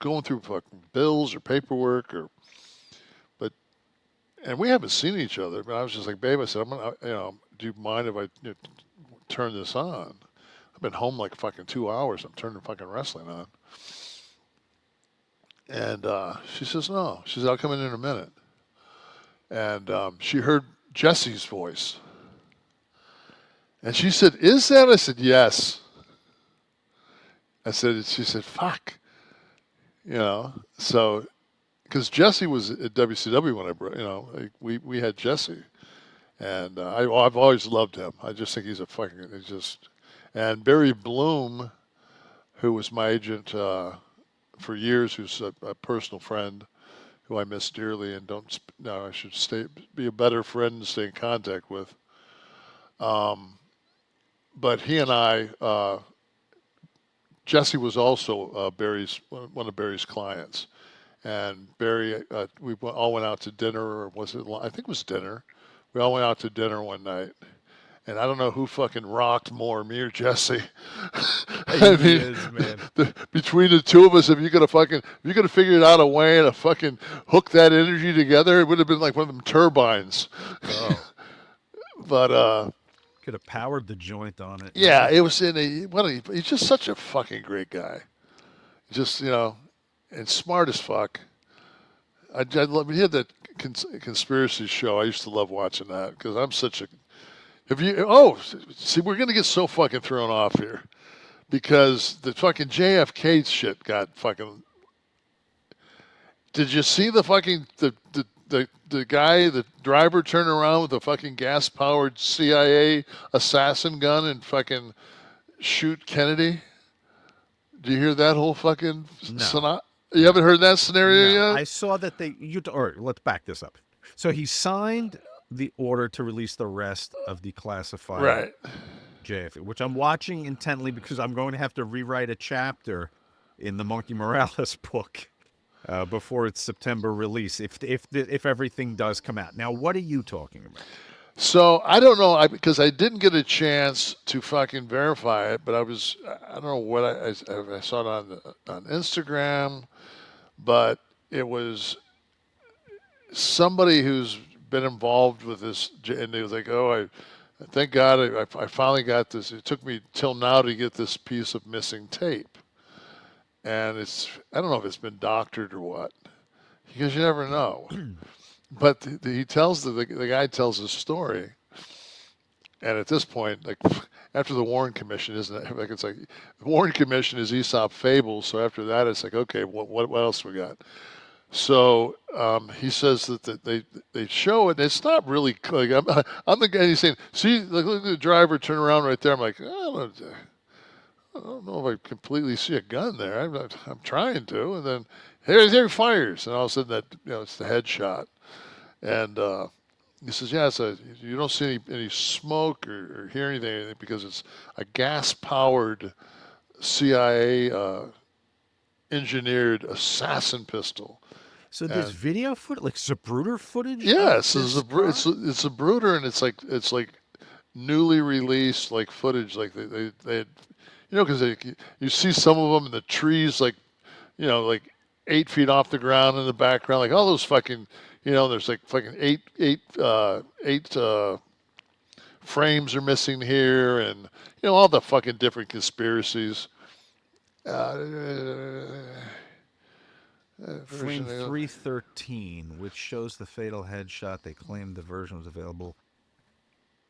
going through fucking bills or paperwork and we haven't seen each other. But I was just like, babe, I said, do you mind if I turn this on? I've been home like fucking 2 hours. I'm turning fucking wrestling on. And she says, no. She says, I'll come in a minute. And she heard Jesse's voice. And she said, is that? I said, yes. She said, fuck. You know, so, because Jesse was at WCW when we had Jesse. And I've always loved him. I just think he's and Barry Bloom, who was my agent for years, who's a personal friend who I miss dearly and I should be a better friend and stay in contact with. But he and I, Jesse was also one of Barry's clients. And Barry, we all went out to dinner, or was it? I think it was dinner. We all went out to dinner one night, and I don't know who fucking rocked more, me or Jesse. Between the two of us, if you could have figured out a way to fucking hook that energy together, it would have been like one of them turbines. Oh. But could have powered the joint on it. Yeah, it was he's just such a fucking great guy. Just and smart as fuck. I love. He had that conspiracy show. I used to love watching that because I'm such a. See, we're gonna get so fucking thrown off here because the fucking JFK shit got fucking. Did you see the fucking the guy, the driver, turn around with the fucking gas-powered CIA assassin gun and fucking shoot Kennedy? Do you hear that whole fucking sonata? You haven't heard that scenario yet? I saw that let's back this up. So he signed the order to release the rest of the classified JFK, which I'm watching intently because I'm going to have to rewrite a chapter in the Monkey Morales book before its September release, if everything does come out. Now, what are you talking about? So I don't know, because I didn't get a chance to fucking verify it, but I don't know what I saw it on Instagram, but it was somebody who's been involved with this, and they was like, thank God I finally got this. It took me till now to get this piece of missing tape. And I don't know if it's been doctored or what, because you never know. But he tells the guy tells his story, and at this point, like after the Warren Commission, isn't it? Like it's like the Warren Commission is Aesop fables. So after that, it's like, okay, what else we got? So he says that they show it. And it's not really like I'm the guy. He's saying, see, look at the driver turn around right there. I'm like, I don't know if I completely see a gun there. I'm trying to. And then Here fires, and all of a sudden that it's the headshot, and he says, yeah, you don't see any smoke or hear anything because it's a gas-powered CIA engineered assassin pistol. So there's video footage, like Zapruder footage. Yes, of this car? it's a brooder, and it's like newly released like footage, like they had, because you see some of them in the trees, like like 8 feet off the ground in the background, like all those fucking, there's like fucking eight frames are missing here, and all the fucking different conspiracies. Frame 313, which shows the fatal headshot. They claimed the version was available.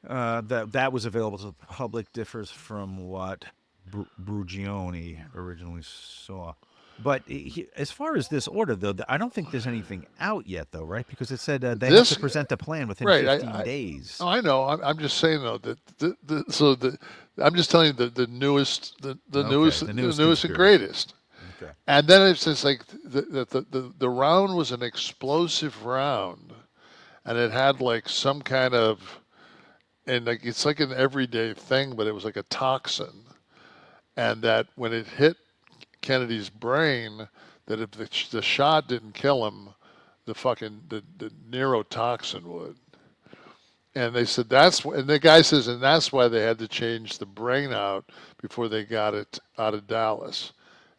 That was available to the public, differs from what Brugioni originally saw. But as far as this order, though, I don't think there's anything out yet, though, right? Because it said they have to present the plan within 15 days. Oh, I know. I'm just saying though that I'm just telling you the newest, the newest and greatest. Okay. And then it's just like the round was an explosive round, and it had like some kind of, and like it's like an everyday thing, but it was like a toxin, and that when it hit Kennedy's brain, that if the shot didn't kill him, the neurotoxin would. And they said and the guy says, and that's why they had to change the brain out before they got it out of Dallas.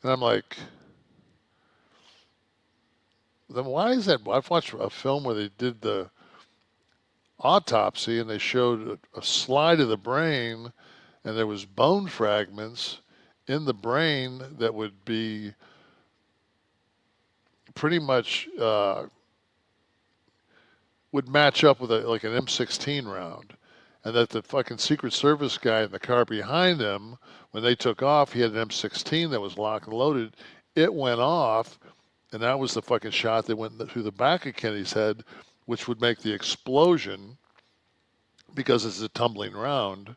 And I'm like, then why is that? I've watched a film where they did the autopsy and they showed a slide of the brain, and there was bone fragments in the brain that would be pretty much would match up with like an M16 round, and that the fucking Secret Service guy in the car behind him, when they took off, he had an M16 that was locked and loaded. It went off, and that was the fucking shot that went through the back of Kennedy's head, which would make the explosion because it's a tumbling round.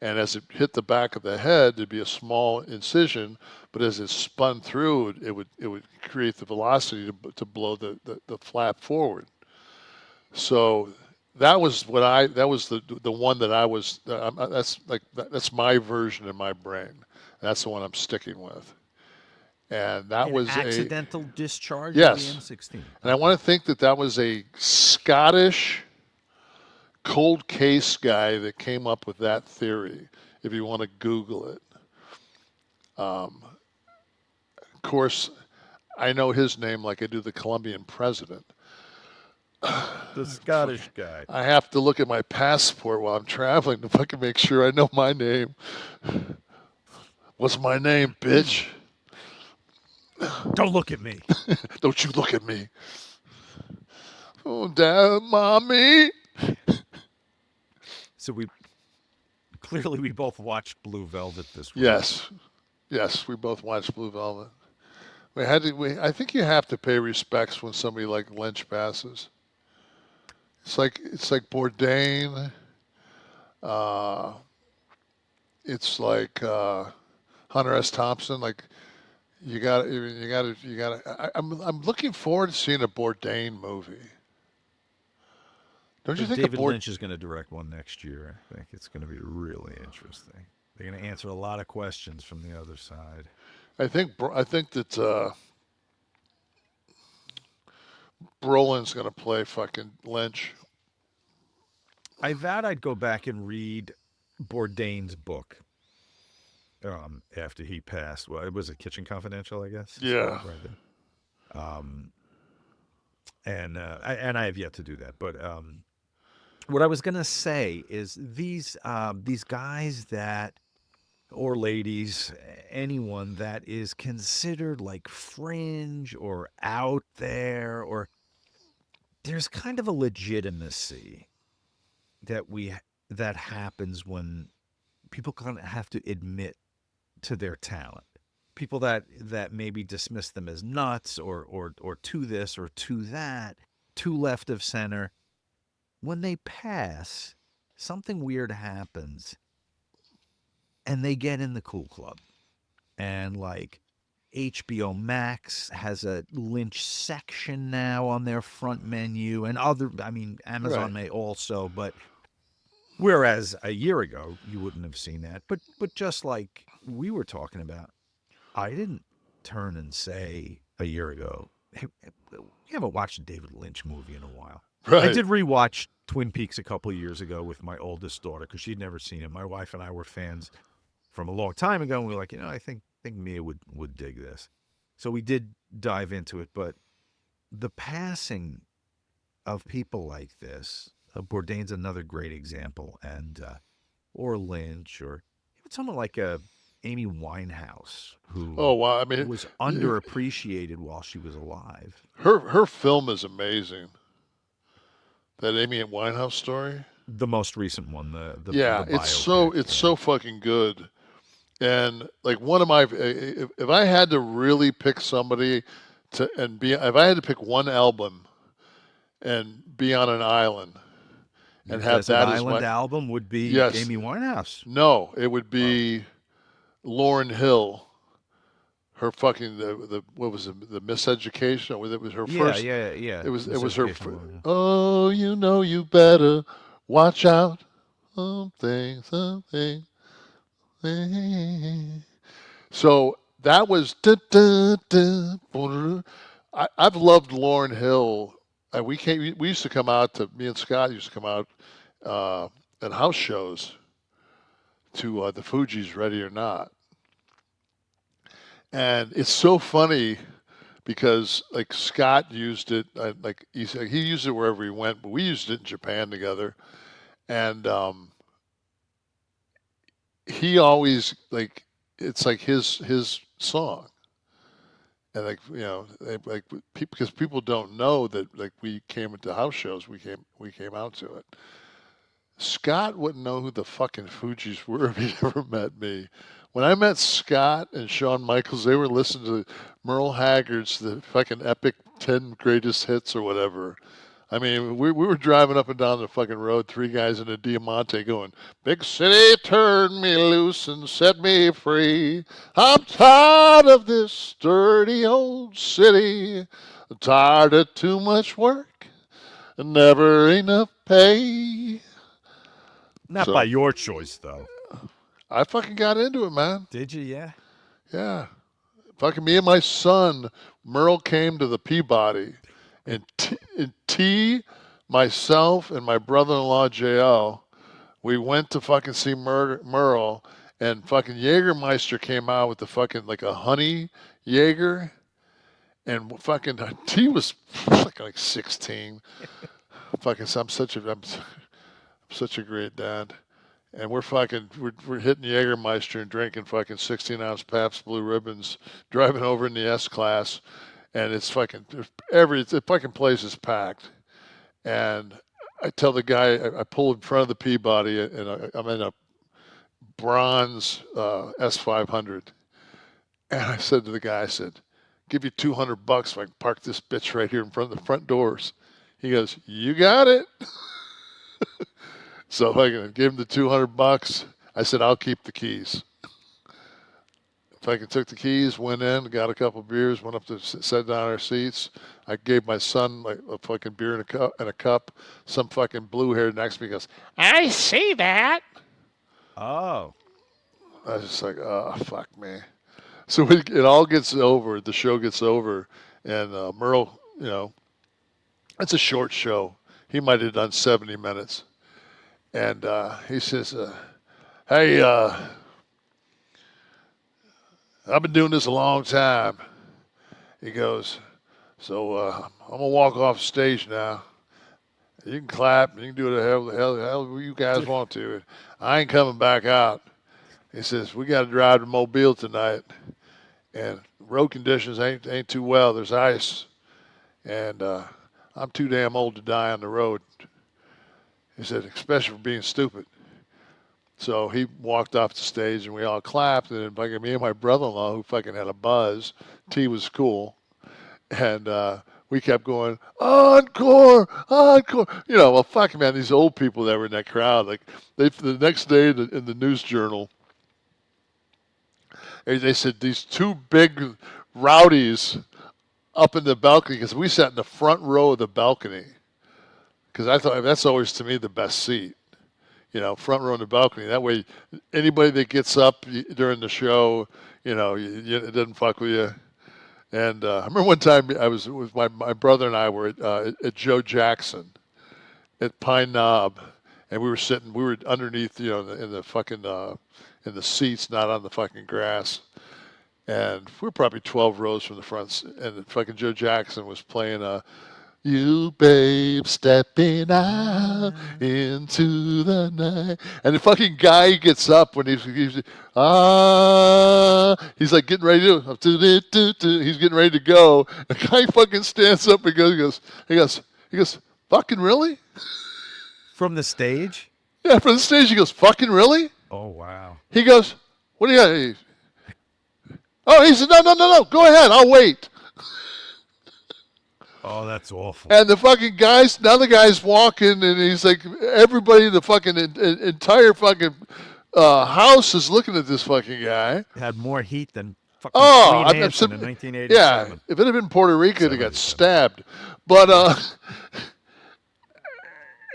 And as it hit the back of the head, there'd be a small incision, but as it spun through, it would create the velocity to blow the flap forward. So that was the one that I was. That's my version in my brain. That's the one I'm sticking with. And that was accidental discharge. Yes. Of the M16. And I want to think that was a Scottish cold case guy that came up with that theory, if you want to Google it. Of course, I know his name like I do the Colombian president. The Scottish guy. I have to look at my passport while I'm traveling to fucking make sure I know my name. What's my name, bitch? Don't look at me. Don't you look at me. Oh, Dad, Mommy. So we both watched Blue Velvet this week. Yes, we both watched Blue Velvet. I think you have to pay respects when somebody like Lynch passes. It's like Bourdain. It's like Hunter S. Thompson. Like you got. I'm looking forward to seeing a Bourdain movie. Don't you think David Lynch is going to direct one next year? I think it's going to be really interesting. They're going to answer a lot of questions from the other side. I think that Brolin's going to play fucking Lynch. I vowed I'd go back and read Bourdain's book after he passed. Well, it was a Kitchen Confidential, I guess. Yeah. And I have yet to do that. But what I was going to say is these guys or ladies, anyone that is considered like fringe or out there, or there's kind of a legitimacy that happens when people kind of have to admit to their talent. People that maybe dismiss them as nuts or too this or too that, too left of center. When they pass, something weird happens, and they get in the cool club, and like HBO Max has a Lynch section now on their front menu, and Amazon may also, but whereas a year ago you wouldn't have seen that. But just like we were talking about, I didn't turn and say a year ago, hey, we haven't watched a David Lynch movie in a while. Right. I did rewatch Twin Peaks a couple of years ago with my oldest daughter because she'd never seen it. My wife and I were fans from a long time ago, and we were like, I think Mia would dig this. So we did dive into it, but the passing of people like this, Bourdain's another great example, and or Lynch, or even someone like Amy Winehouse, who was underappreciated while she was alive. Her film is amazing. That Amy Winehouse story. The most recent one, the it's so fucking good. And like one of my, if I had to really pick somebody if I had to pick one album and be on an island and have that as island album would be Amy Winehouse. No, it would be Lauryn Hill. Her fucking what was it, the Miseducation? It was her first. Yeah. It was her. Oh, you better watch out. Something. So that was. I've loved Lauryn Hill. We used to come out to, me and Scott used to come out at house shows to the Fugees' Ready or Not. And it's so funny because like Scott used it, he used it wherever he went, but we used it in Japan together. And he always it's like his song. And because people don't know that we came into house shows, we came out to it. Scott wouldn't know who the fucking Fugees were if he ever met me. When I met Scott and Shawn Michaels, they were listening to Merle Haggard's the fucking epic 10 greatest hits or whatever. I mean, we were driving up and down the fucking road, three guys in a Diamante going, "Big city, turn me loose and set me free. I'm tired of this sturdy old city. I'm tired of too much work and never enough pay." Not by your choice, though. I fucking got into it, man. Did you? Yeah. Yeah. Fucking me and my son, Merle, came to the Peabody. And myself, and my brother-in-law, JL, we went to fucking see Merle. And fucking Jägermeister came out with the fucking, a honey Jaeger. And fucking T was fucking 16. Fucking, I'm such a great dad. And we're hitting Jägermeister and drinking fucking 16-ounce Pabst Blue Ribbons, driving over in the S-Class, and it's fucking the fucking place is packed. And I tell the guy, I pull in front of the Peabody, and I'm in a bronze S500, and I said to the guy, "Give you $200 if I can park this bitch right here in front of the front doors." He goes, "You got it." So I gave him the $200. I said, "I'll keep the keys." If I took the keys, went in, got a couple beers, went up to sit down our seats. I gave my son a fucking beer in a cup. Some fucking blue hair next to me goes, "I see that." Oh. I was just like, oh, fuck me. So it all gets over. The show gets over. And Merle, it's a short show. He might have done 70 minutes. And he says, "Hey, I've been doing this a long time." He goes, "So I'm going to walk off stage now. You can clap. You can do the hell you guys want to. I ain't coming back out." He says, "We got to drive to Mobile tonight. And road conditions ain't too well. There's ice. And I'm too damn old to die on the road." He said, "Especially for being stupid." So he walked off the stage, and we all clapped. And then me and my brother-in-law, who fucking had a buzz, T was cool, and we kept going, "Encore, encore!" Well, fuck, man, these old people that were in that crowd, the next day in the News Journal, they said these two big rowdies up in the balcony, because we sat in the front row of the balcony, because I thought that's always to me the best seat, front row in the balcony. That way, anybody that gets up during the show, it doesn't fuck with you. And I remember one time I was with my brother and I were at Joe Jackson at Pine Knob, and we were underneath, in the fucking in the seats, not on the fucking grass. And we were probably 12 rows from the front, and fucking Joe Jackson was playing "You Babe Stepping Out into the Night," and the fucking guy gets up when he's like getting ready to he's getting ready to go. The guy fucking stands up and he goes, "Fucking really?" From the stage? Yeah, from the stage. He goes, "Fucking really?" Oh, wow. He goes, "What do you got?" Oh, he said, no, go ahead, I'll wait. Oh, that's awful. And the fucking guys, now the guy's walking, and he's like, everybody, the fucking entire fucking house is looking at this fucking guy. It had more heat than fucking Queen Anson in 1987. Yeah, if it had been Puerto Rico, it got stabbed. But,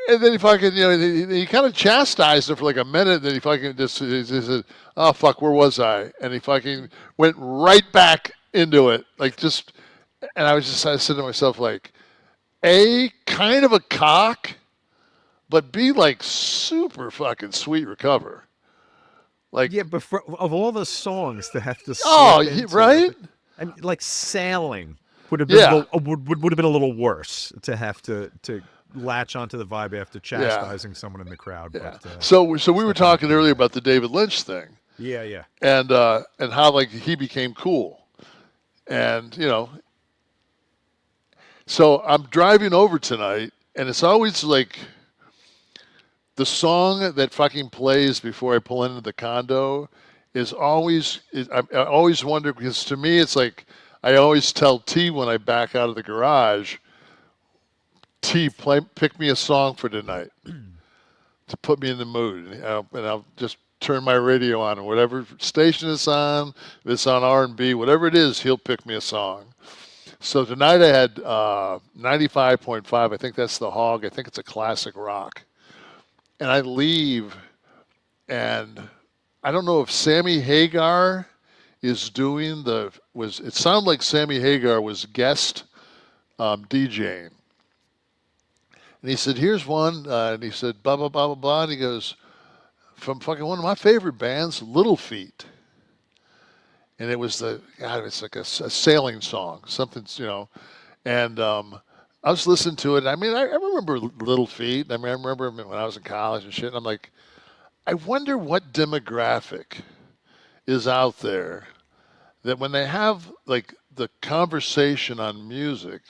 and then he fucking, he kind of chastised him for like a minute, and then he fucking he said, "Oh, fuck, where was I?" And he fucking went right back into it. Like, and I said to myself, like, A, kind of a cock, but B, like, super fucking sweet recover. Like, yeah, but of all the songs to have to right? I mean, like, Sailing would have been would have been a little worse to have to latch onto the vibe after chastising someone in the crowd. Yeah. But, so we were talking earlier about the David Lynch thing. Yeah. And how, like, he became cool. And, so I'm driving over tonight, and it's always like the song that fucking plays before I pull into the condo is always, I always wonder, because to me it's like, I always tell T when I back out of the garage, T, pick me a song for tonight to put me in the mood, and I'll just turn my radio on, and whatever station it's on, if it's on R&B, whatever it is, he'll pick me a song. So tonight I had 95.5. I think that's the Hog. I think it's a classic rock. And I leave, and I don't know if Sammy Hagar is doing it sounded like Sammy Hagar was guest DJing. And he said, "Here's one," and he said, blah, blah, blah, blah, blah, and he goes, "From fucking one of my favorite bands, Little Feat." And it was it's like a sailing song, something, and I was listening to it. I mean, I remember Little Feat. I mean, I remember when I was in college and shit, and I'm like, I wonder what demographic is out there that when they have, like, the conversation on music,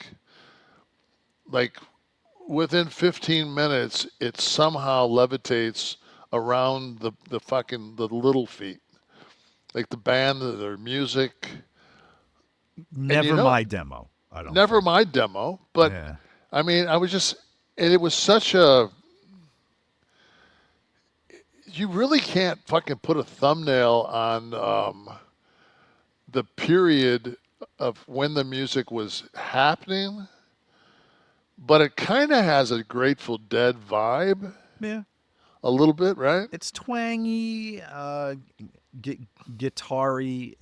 like, within 15 minutes, it somehow levitates around the Little Feat. Like the band, their music. Never my demo. I don't. Never my demo, but yeah. I mean, I was just, and it was such a. You really can't fucking put a thumbnail on the period of when the music was happening, but it kind of has a Grateful Dead vibe. Yeah. A little bit, right? It's twangy, guitar-y,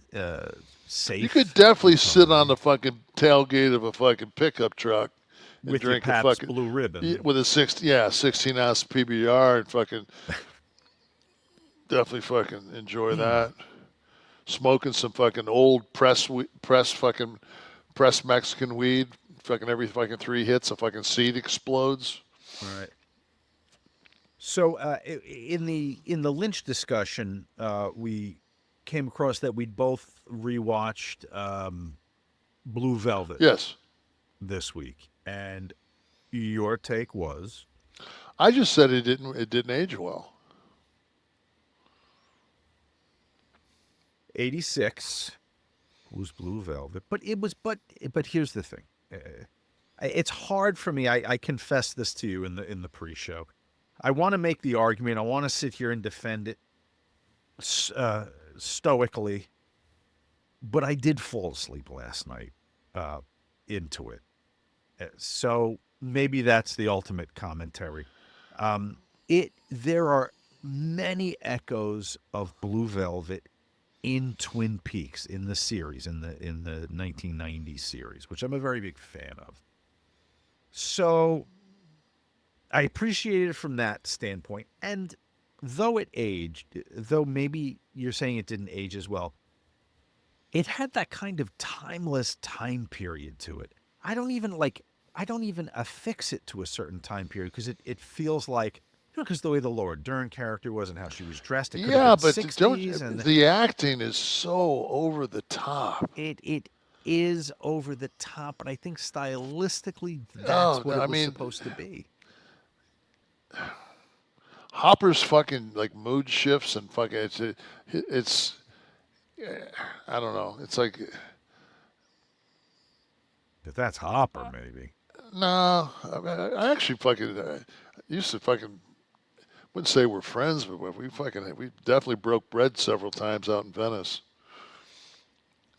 safe. You could definitely sit on the fucking tailgate of a fucking pickup truck and with drink your a Pabst fucking Blue Ribbon with a 16-ounce PBR and fucking definitely fucking enjoy that. Smoking some fucking old press Mexican weed. Fucking every fucking 3 hits, a fucking seed explodes. All right. So in the Lynch discussion, we came across that we'd both rewatched Blue Velvet. Yes. This week, and your take was? I just said it didn't age well. 86 was Blue Velvet, but here's the thing. It's hard for me. I confess this to you in the pre-show. I want to make the argument. I want to sit here and defend it stoically. but I did fall asleep last night into it. So maybe that's the ultimate commentary. There are many echoes of Blue Velvet in Twin Peaks, in the series, in the 1990s series, which I'm a very big fan of. So I appreciate it from that standpoint. And though it aged, though maybe you're saying it didn't age as well, it had that kind of timeless time period to it. I don't even affix it to a certain time period because it feels like, because the way the Laura Dern character was and how she was dressed, it could have been 60s, and the acting is so over the top. It is over the top, but I think stylistically that's what it was supposed to be. Hopper's fucking like mood shifts and fucking it's I don't know. It's like, if that's Hopper, maybe. No, I actually fucking used to fucking, wouldn't say we're friends, but we definitely broke bread several times out in Venice.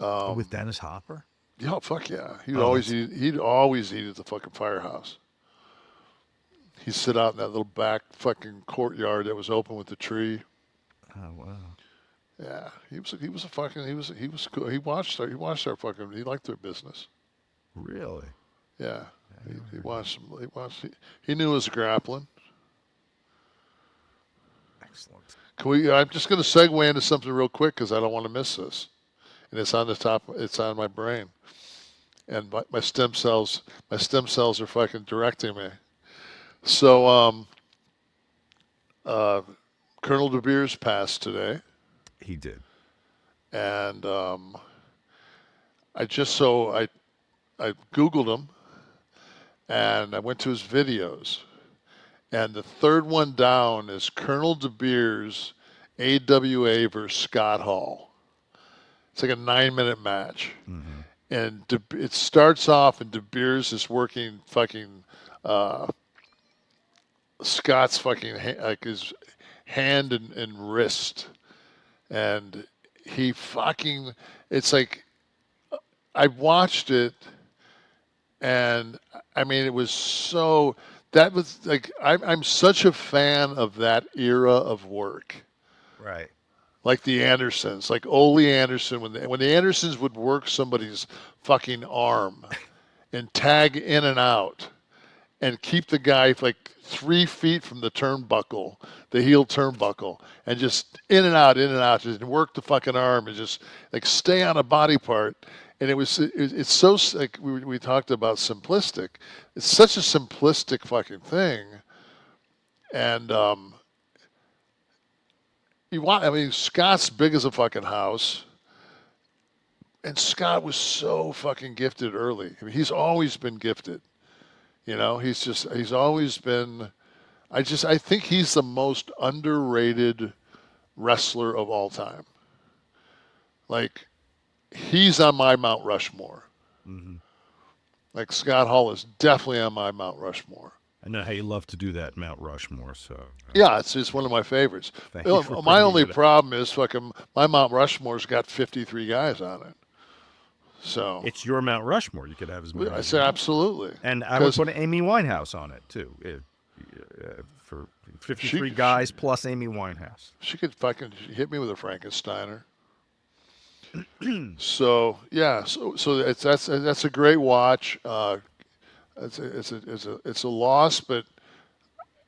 With Dennis Hopper? Yeah, fuck yeah. He'd always eat at the fucking firehouse. He'd sit out in that little back fucking courtyard that was open with the tree. Oh wow. Yeah, he was cool. He watched our fucking, he liked their business. Really? Yeah. He knew his grappling. Excellent. I'm just going to segue into something real quick because I don't want to miss this, and it's on my brain, and my stem cells are fucking directing me. So, Colonel Debeers passed today. He did. And I Googled him, and I went to his videos. And the third one down is Colonel Debeers, AWA versus Scott Hall. It's like a 9-minute match. Mm-hmm. And it starts off, and Debeers is working fucking Scott's fucking like his hand and wrist. And he fucking, it's like, I watched it, and I mean, it was so, that was like, I'm such a fan of that era of work. Right. Like the Andersons, like Ole Anderson, when the Andersons would work somebody's fucking arm and tag in and out and keep the guy like 3 feet from the turnbuckle, the heel turnbuckle, and just in and out, just work the fucking arm and just like stay on a body part. And it's so, like we talked about simplistic. It's such a simplistic fucking thing. And Scott's big as a fucking house. And Scott was so fucking gifted early. I mean, he's always been gifted. You know, he's always been, I think he's the most underrated wrestler of all time. Like, he's on my Mount Rushmore. Mm-hmm. Like, Scott Hall is definitely on my Mount Rushmore. I know how you love to do that, Mount Rushmore. So yeah, it's one of my favorites. My only problem is fucking my Mount Rushmore's got 53 guys on it. So it's your Mount Rushmore. You could have as many. I say absolutely. And I would put Amy Winehouse on it too, for 53 guys plus Amy Winehouse. She could fucking hit me with a Frankensteiner. So yeah, so that's a great watch. It's a loss, but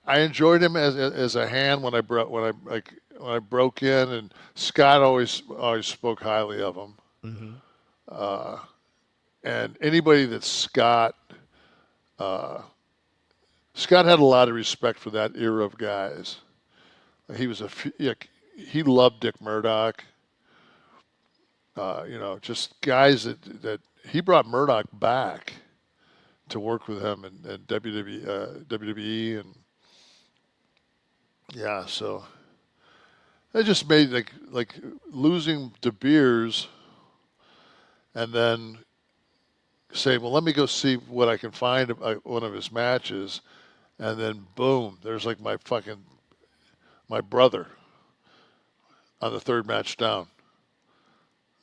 I enjoyed him as a hand when I broke in, and Scott always spoke highly of him. Mm-hmm. And anybody that Scott had a lot of respect for that era of guys. He was he loved Dick Murdoch. Just guys that he brought Murdoch back to work with him in WWE, and yeah, so it just made like losing Debeers. And then say, well, let me go see what I can find at one of his matches. And then, boom, there's like my brother on the third match down.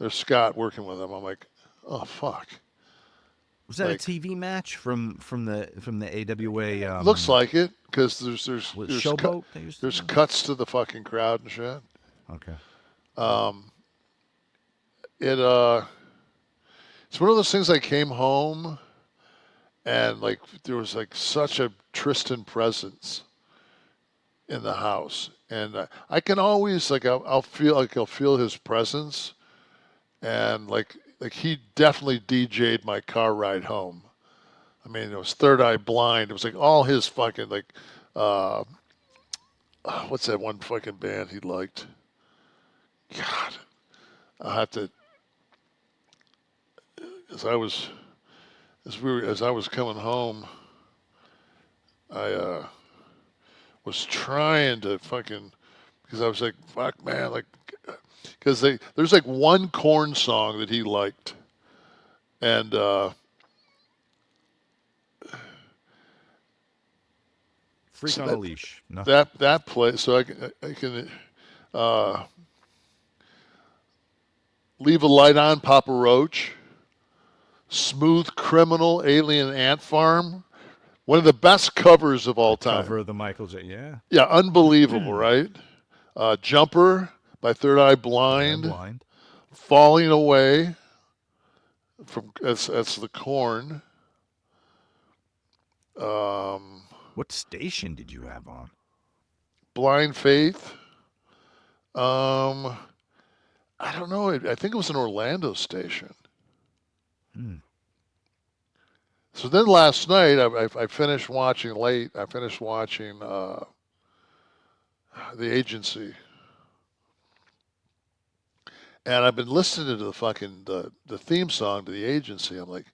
there's Scott working with him. I'm like, oh fuck. Was that like, a TV match from the AWA? Looks like it, because there's Showboat. there's cuts to the fucking crowd and shit. Okay. It's one of those things. I came home, and like there was like such a Tristan presence in the house, and I can always like I'll feel his presence, and like he definitely DJ'd my car ride home. I mean, it was Third Eye Blind. It was like all his fucking like, what's that one fucking band he liked? God, I'll have to. As I was coming home, I was trying to fucking, because I was like, fuck man, like, because there's like one Korn song that he liked, and Freak on a Leash. No. That play, so I can Leave a Light On, Papa Roach. Smooth Criminal, Alien Ant Farm. One of the best covers of all time. Cover of the Michael J. Yeah. Yeah, unbelievable, right? Jumper by Third Eye Blind. Falling Away from that's the Korn. What station did you have on? Blind Faith. I don't know. I think it was an Orlando station. So then last night, I finished watching late. I finished watching The Agency, and I've been listening to the fucking the theme song to The Agency. I'm like,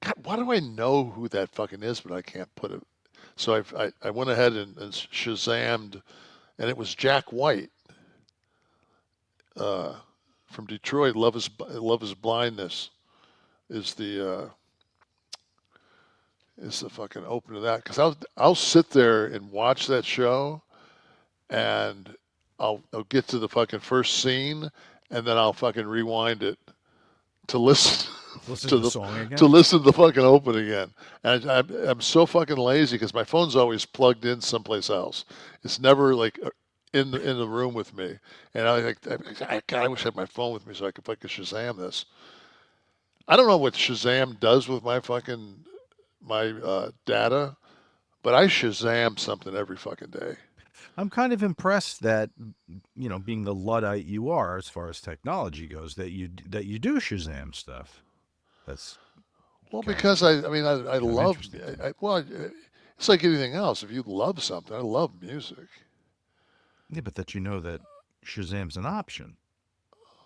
God, why do I know who that fucking is, but I can't put it. So I went ahead and Shazammed, and it was Jack White from Detroit. Love is Blindness is the fucking open to that, because I'll sit there and watch that show, and I'll get to the fucking first scene, and then I'll fucking rewind it to listen to the song again? to listen to the fucking open again. And I'm so fucking lazy because my phone's always plugged in someplace else. It's never like in the room with me. And I wish I had my phone with me so I could fucking Shazam this. I don't know what Shazam does with my fucking data, but I Shazam something every fucking day. I'm kind of impressed that, being the Luddite you are as far as technology goes, that you do Shazam stuff. That's because I love. It's like anything else. If you love something, I love music. Yeah, but that Shazam's an option.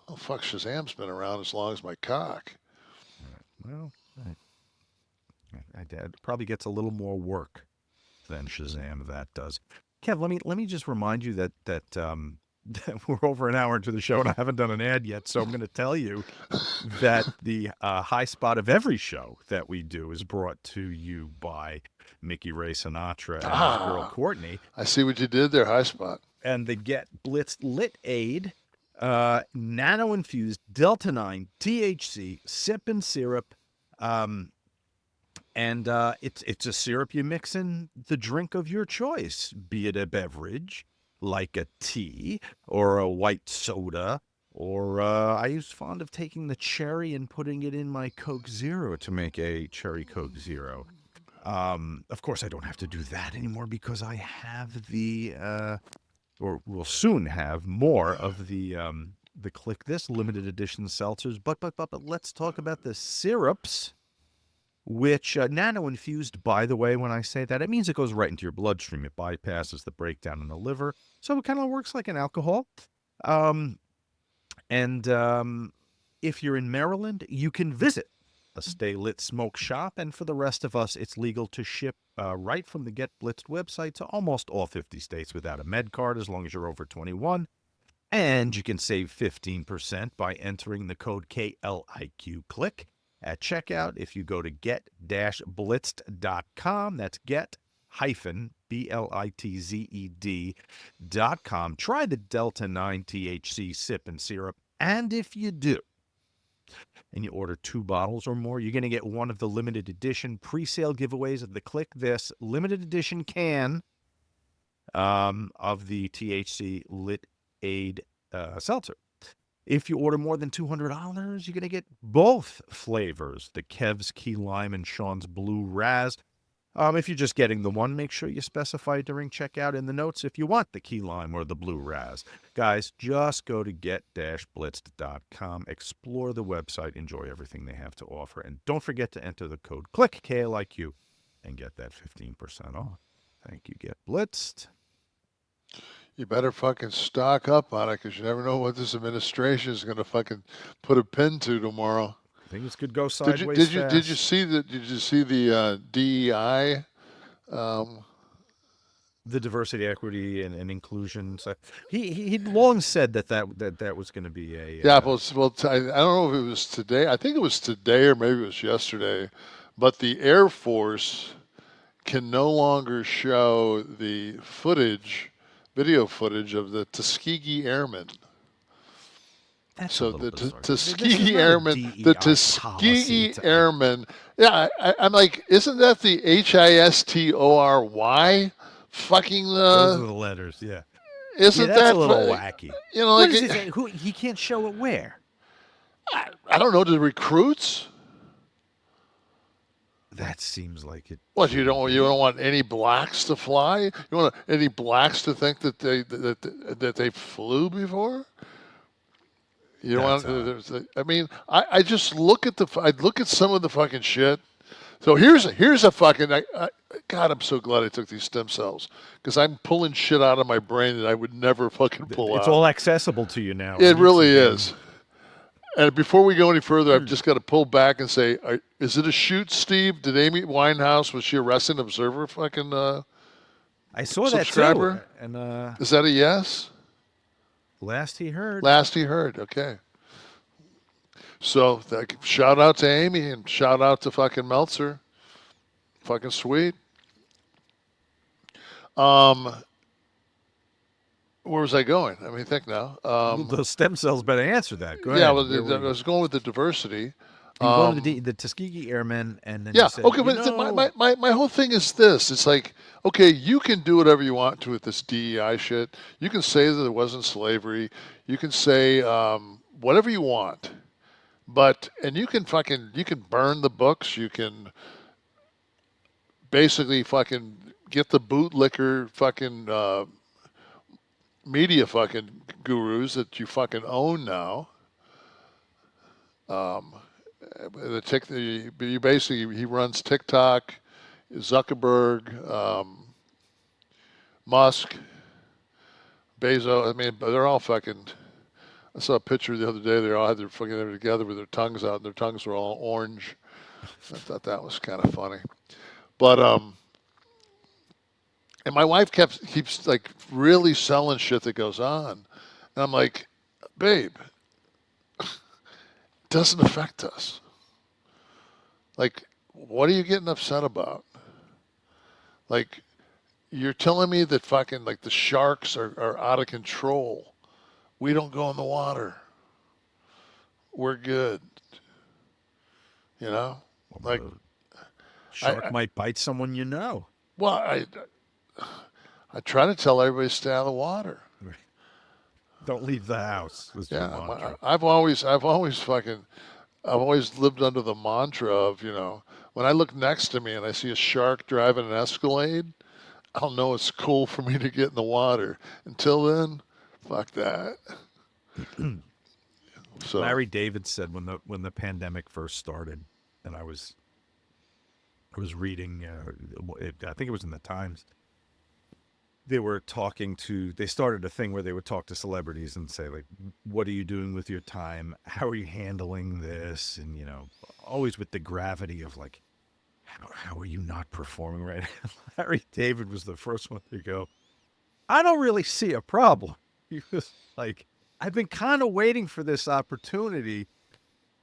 Oh fuck, Shazam's been around as long as my cock. Well, it probably gets a little more work than Shazam that does. Kev, let me just remind you that we're over an hour into the show and I haven't done an ad yet, so I'm going to tell you that the high spot of every show that we do is brought to you by Mickey Ray Sinatra and his girl Courtney. I see what you did there, high spot. And the Get Blitzed Lit Aid, nano-infused Delta-9 THC sip and syrup. And it's a syrup you mix in the drink of your choice, be it a beverage like a tea or a white soda, or I was fond of taking the cherry and putting it in my Coke Zero to make a cherry Coke Zero. Of course, I don't have to do that anymore because I have or will soon have more of the Kliq This limited edition seltzers. But let's talk about the syrups, which nano-infused, by the way, when I say that, it means it goes right into your bloodstream. It bypasses the breakdown in the liver. So it kind of works like an alcohol. And if you're in Maryland, you can visit a Stay Lit Smoke Shop. And for the rest of us, it's legal to ship right from the Get Blitzed website to almost all 50 states without a med card, as long as you're over 21. And you can save 15% by entering the code KLIQ Kliq at checkout. If you go to get-blitzed.com, that's get-blitzed.com. Try the Delta-9 THC sip and syrup. And if you do, and you order 2 bottles or more, you're going to get one of the limited edition pre-sale giveaways of the Kliq This limited edition can of the THC Lit Aid seltzer. If you order more than $200, you're going to get both flavors, the Kev's Key Lime and Sean's Blue Raz. If you're just getting the one, make sure you specify during checkout in the notes if you want the Key Lime or the Blue Raz. Guys, just go to get-blitzed.com, explore the website, enjoy everything they have to offer, and don't forget to enter the code KLIQ, K-L-I-Q, and get that 15% off. Thank you, Get Blitzed. You better fucking stock up on it, because you never know what this administration is going to fucking put a pin to tomorrow. Things could go sideways. Did you see the DEI? The diversity, equity, and inclusion. So he'd long said that was going to be a I don't know if it was today. I think it was today or maybe it was yesterday. But the Air Force can no longer show the video footage of the Tuskegee Airmen. That's so the Tuskegee Airmen, Airmen. Yeah, I'm like, isn't that the HISTORY? Fucking those are the letters, yeah. Isn't that's that a little wacky? You know, like he can't show it where? I don't know. The recruits. That seems like it. What, you don't want any blacks to fly? You want any blacks to think that they flew before? You don't want. I mean, I just look at some of the fucking shit. So here's a fucking. God, I'm so glad I took these stem cells, because I'm pulling shit out of my brain that I would never fucking pull out. It's all accessible to you now. It really is. And before we go any further, I've just got to pull back and say, is it a shoot, Steve? Did Amy Winehouse, was she a Wrestling Observer fucking I saw subscriber? That too. And is that a yes? Last he heard. Okay. So shout out to Amy and shout out to fucking Meltzer. Fucking sweet. Where was I going? I mean, think now. The stem cells better answer that. Go ahead. Yeah, well, I was going with the diversity. You go to the Tuskegee Airmen, and then yeah, you said, okay, but my whole thing is this. It's like, okay, you can do whatever you want to with this DEI shit. You can say that it wasn't slavery. You can say whatever you want. And you can burn the books. You can basically fucking get the bootlicker fucking media fucking gurus that you fucking own now. He runs TikTok, Zuckerberg, Musk, Bezos. I mean, they're all fucking. I saw a picture the other day. They all had they were together with their tongues out, and their tongues were all orange. I thought that was kind of funny, but and my wife keeps like really selling shit that goes on, and I'm like, babe, it doesn't affect us. Like, what are you getting upset about? Like, you're telling me that fucking like the sharks are out of control. We don't go in the water. We're good. You know? Like, shark might bite someone you know. Well, I try to tell everybody to stay out of the water. Don't leave the house. Yeah, I've always lived under the mantra of, when I look next to me and I see a shark driving an Escalade, I'll know it's cool for me to get in the water. Until then, fuck that. So Larry David said when the pandemic first started, and I was reading, I think it was in the Times. They started a thing where they would talk to celebrities and say, like, what are you doing with your time? How are you handling this? And, always with the gravity of, like, how are you not performing right? Larry David was the first one to go, I don't really see a problem. He was like, I've been kind of waiting for this opportunity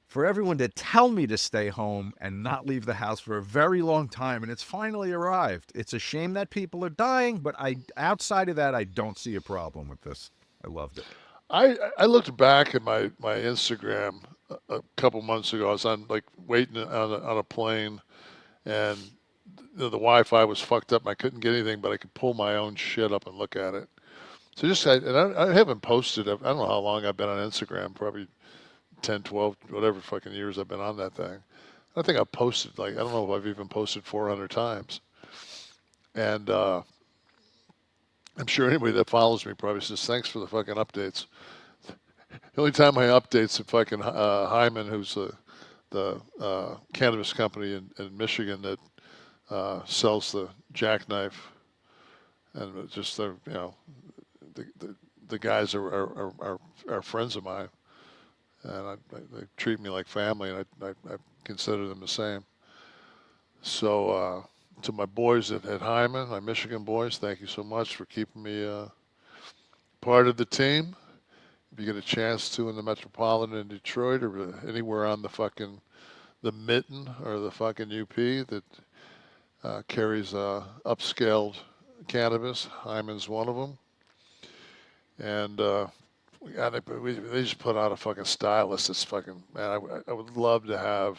for everyone to tell me to stay home and not leave the house for a very long time, and it's finally arrived. It's a shame that people are dying, but outside of that, I don't see a problem with this. I loved it. I looked back at my Instagram a couple months ago. I was on like waiting on a plane, and the Wi-Fi was fucked up. And I couldn't get anything, but I could pull my own shit up and look at it. So I haven't posted. I don't know how long I've been on Instagram. Probably 10, 12, whatever fucking years I've been on that thing. I think I've posted like I don't know if I've even posted 400 times, and I'm sure anybody that follows me probably says thanks for the fucking updates. The only time I update's to fucking Hyman, who's the cannabis company in Michigan that sells the jackknife, and just the the guys are friends of mine, and they treat me like family, and I consider them the same. So to my boys at Hyman, my Michigan boys, thank you so much for keeping me part of the team. If you get a chance to in the Metropolitan in Detroit or anywhere on the Mitten or the fucking UP that carries upscaled cannabis, Hyman's one of them. And they just put out a fucking stylist that's fucking, man, I would love to have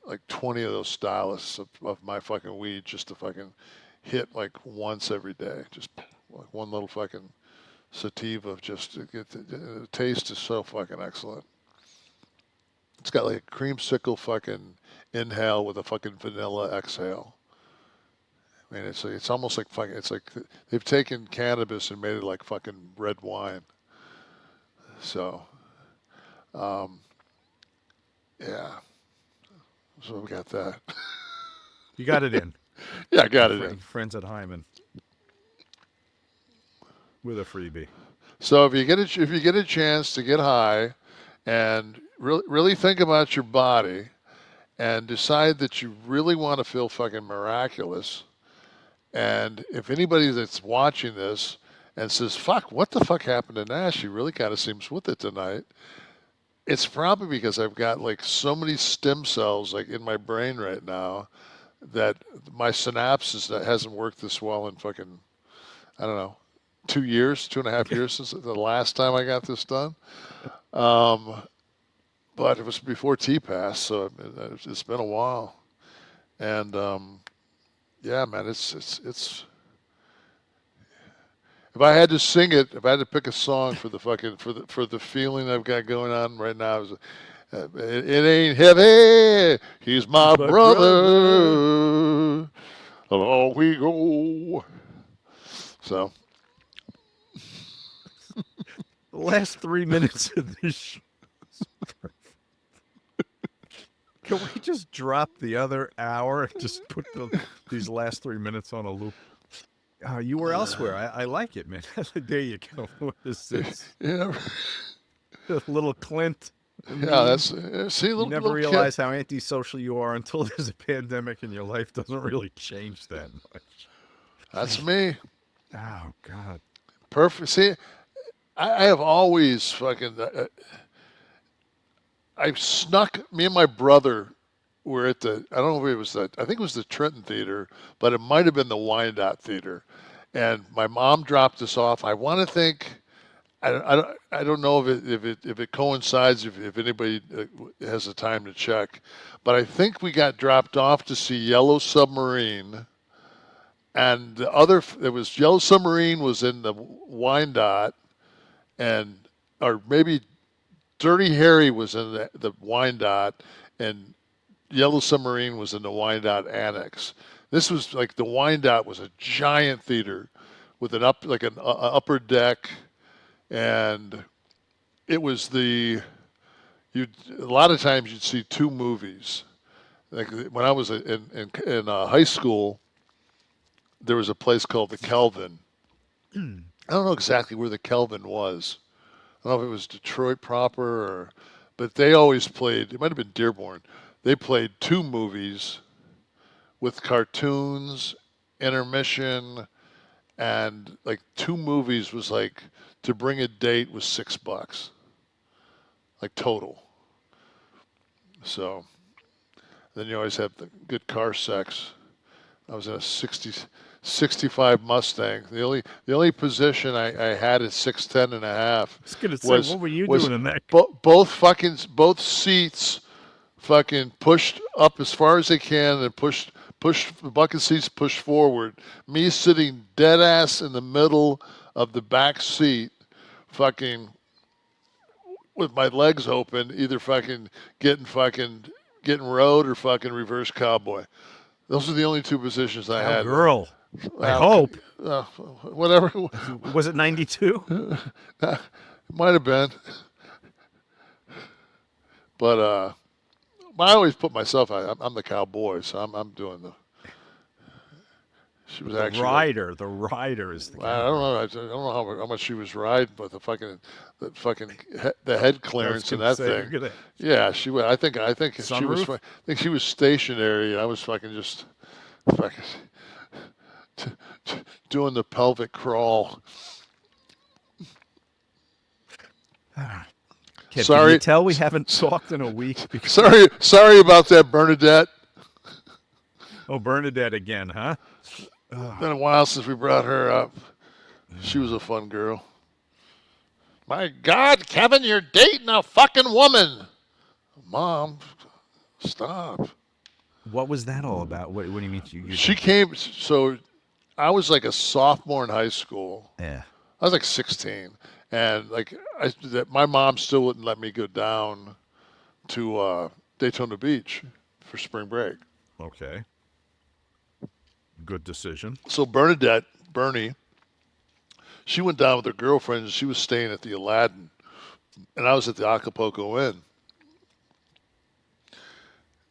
like 20 of those stylists of my fucking weed just to fucking hit like once every day. Just like one little fucking sativa just to get the taste is so fucking excellent. It's got like a creamsicle fucking inhale with a fucking vanilla exhale. I mean, it's almost like fucking, it's like they've taken cannabis and made it like fucking red wine. So, yeah. So we got that. You got it in. Yeah, I got it in. Friends at Hyman with a freebie. So if you get a chance to get high, and really think about your body, and decide that you really want to feel fucking miraculous, and if anybody that's watching this and says, "Fuck, what the fuck happened to Nash? He really kind of seems with it tonight." It's probably because I've got like so many stem cells like in my brain right now that my synapses that hasn't worked this well in fucking, I don't know, 2 years, 2.5 years since the last time I got this done. But it was before T-Pass, so it's been a while. And yeah, man, it's. If I had to sing it, if I had to pick a song for the fucking for the feeling I've got going on right now, it ain't heavy. He's my brother. Along we go. So the last 3 minutes of this show. Can we just drop the other hour and just put these last 3 minutes on a loop? You were elsewhere. I like it, man. There you go. What this is. Yeah. Little Clint. Yeah, that's see. You never realize how antisocial you are until there's a pandemic and your life doesn't really change that much. That's me. Oh God. Perfect. See, I have always fucking. I've snuck. Me and my brother were at the. I don't know if it was the. I think it was the Trenton Theater, but it might have been the Wyandotte Theater. And my mom dropped us off. I want to think. I don't know if it coincides if anybody has the time to check, but I think we got dropped off to see Yellow Submarine, and the other it was Yellow Submarine was in the Wyandotte, and or maybe Dirty Harry was in the Wyandotte, and Yellow Submarine was in the Wyandotte Annex. This was like the Wyandotte was a giant theater with an upper deck. And it was a lot of times you'd see two movies. Like when I was in high school, there was a place called the Kelvin. I don't know exactly where the Kelvin was. I don't know if it was Detroit proper but they always played, it might have been Dearborn. They played two movies with cartoons, intermission, and like two movies was like, to bring a date was $6, like total. So then you always have the good car sex. I was in a '65 Mustang. The only position I had at 6'10" and a half. I was gonna say, what were you doing in that? Both seats fucking pushed up as far as they can and push the bucket seats pushed forward. Me sitting dead ass in the middle of the back seat, fucking with my legs open, either fucking getting rode or fucking reverse cowboy. Those are the only two positions I had. Girl, I hope. Whatever. Was it 92? Might have been. But I always put myself. I'm the cowboy, so I'm doing the. She was actually the rider is the. I don't know. I don't know how much she was riding, but the head clearance and that thing. Yeah, she was. I think she was. I think she was stationary. I was just doing the pelvic crawl. Kid, sorry. Can you tell we haven't talked in a week? Sorry about that, Bernadette. Oh, Bernadette again, huh? Been a while since we brought her up. She was a fun girl. My God, Kevin, you're dating a fucking woman. Mom, stop. What was that all about? What do you mean? She came. So I was like a sophomore in high school. Yeah. I was like 16, and my mom still wouldn't let me go down to Daytona Beach for spring break. Okay. Good decision. So Bernie, she went down with her girlfriend, and she was staying at the Aladdin, and I was at the Acapulco Inn,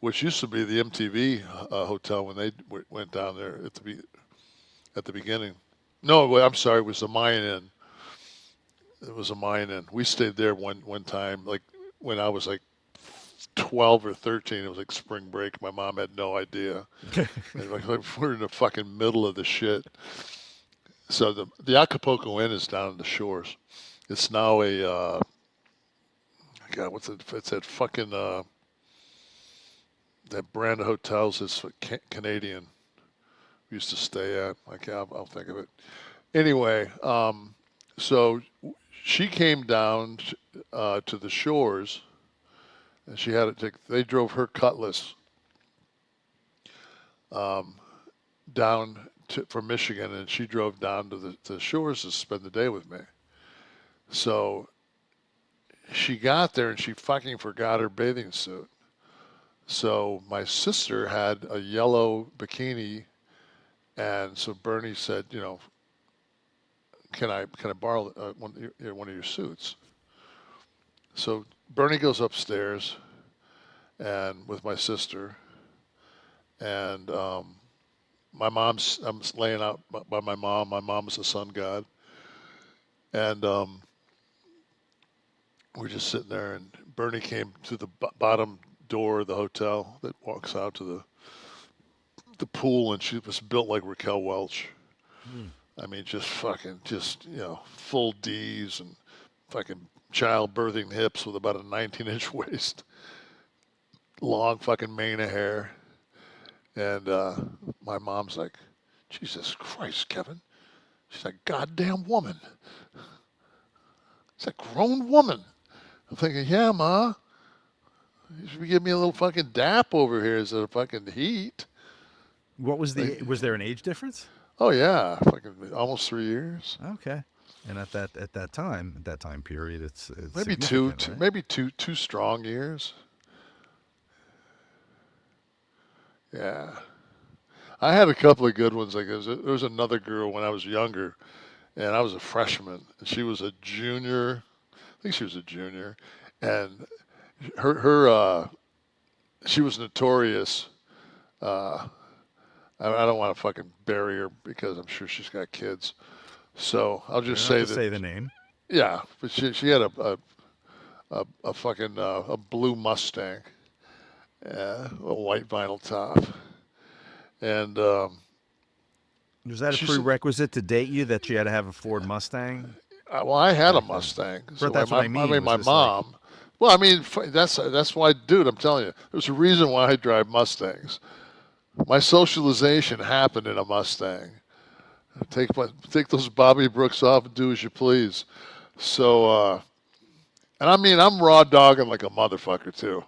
which used to be the MTV hotel when they went down there at the beginning. No, I'm sorry, it was the Mayan Inn. It was a Mayan Inn. We stayed there one time, like when I was like 12 or 13. It was like spring break. My mom had no idea. And we're in the fucking middle of the shit. So the Acapulco Inn is down in the shores. It's now a God, what's it? It's that fucking that brand of hotels is Canadian. We used to stay at. I'll think of it. Anyway, so she came down to the shores, and she had they drove her Cutlass down from Michigan, and she drove down to the shores to spend the day with me. So she got there, and she fucking forgot her bathing suit. So my sister had a yellow bikini, and so Bernie said, can I borrow one of your suits? So Bernie goes upstairs, and with my sister, and I'm laying out by my mom. My mom is a sun god, and we're just sitting there, and Bernie came to the bottom door of the hotel that walks out to the pool, and she was built like Raquel Welch. I mean, just full D's and fucking childbirthing hips with about a 19-inch waist, long fucking mane of hair. And my mom's like, Jesus Christ, Kevin. She's a goddamn woman. It's a grown woman. I'm thinking, yeah, Ma. You should give me a little fucking dap over here instead of fucking heat. What was was there an age difference? Oh yeah, fucking almost 3 years. Okay. And at that time period, it's maybe two strong years. Yeah, I had a couple of good ones. Like there was another girl when I was younger, and I was a freshman, and she was a junior. I think she was a junior, and her she was notorious. I don't want to fucking bury her because I'm sure she's got kids. So I'll just say the name. Yeah, but she had a fucking a blue Mustang, a white vinyl top, and was that a prerequisite to date you that you had to have a Ford Mustang? Well, I had a Mustang. So that's what I mean. I mean, my mom. Well, I mean, that's why, dude. I'm telling you, there's a reason why I drive Mustangs. My socialization happened in a Mustang. Take those Bobby Brooks off and do as you please. So, and I mean, I'm raw dogging like a motherfucker too.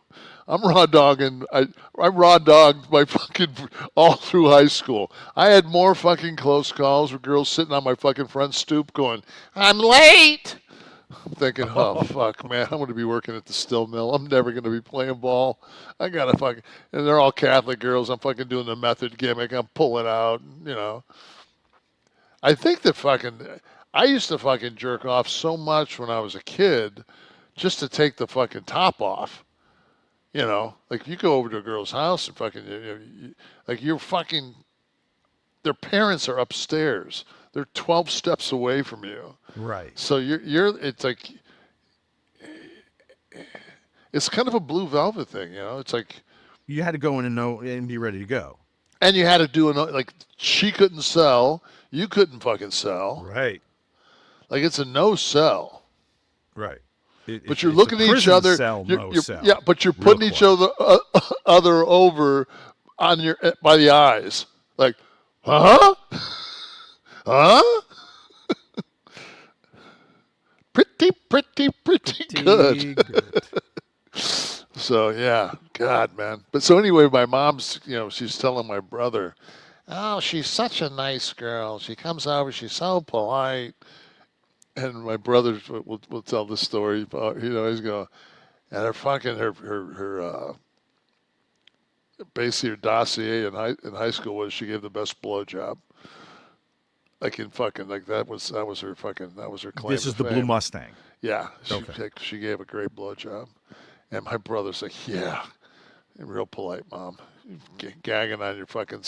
I'm raw dogging. I raw dogged my fucking all through high school. I had more fucking close calls with girls sitting on my fucking front stoop going, "I'm late." I'm thinking, oh fuck, man, I'm going to be working at the still mill. I'm never going to be playing ball. I got to fucking, and they're all Catholic girls. I'm fucking doing the method gimmick. I'm pulling out, you know. I think that fucking, I used to fucking jerk off so much when I was a kid, just to take the fucking top off. You know, like you go over to a girl's house and fucking, like you're fucking, their parents are upstairs. They're 12 steps away from you. Right. So it's like, it's kind of a blue velvet thing, you know? It's like, you had to go in and be ready to go. and you had to do like, she couldn't sell, you couldn't fucking sell. Right. Like it's a no sell. Right. But you're looking at each other. Cell, Yeah, but you're putting each other over on by the eyes. Like, huh? Huh? pretty good. So yeah, God, man. But so anyway, my mom's, she's telling my brother, oh, she's such a nice girl. She comes over, she's so polite. And my brother will tell this story. He's going, and her fucking her basically her dossier in high school was she gave the best blowjob. Like in fucking like that was her claim. This is the fame. Blue Mustang. Yeah, Okay. she gave a great blowjob, and my brother's like, yeah, real polite, mom, gagging on your fucking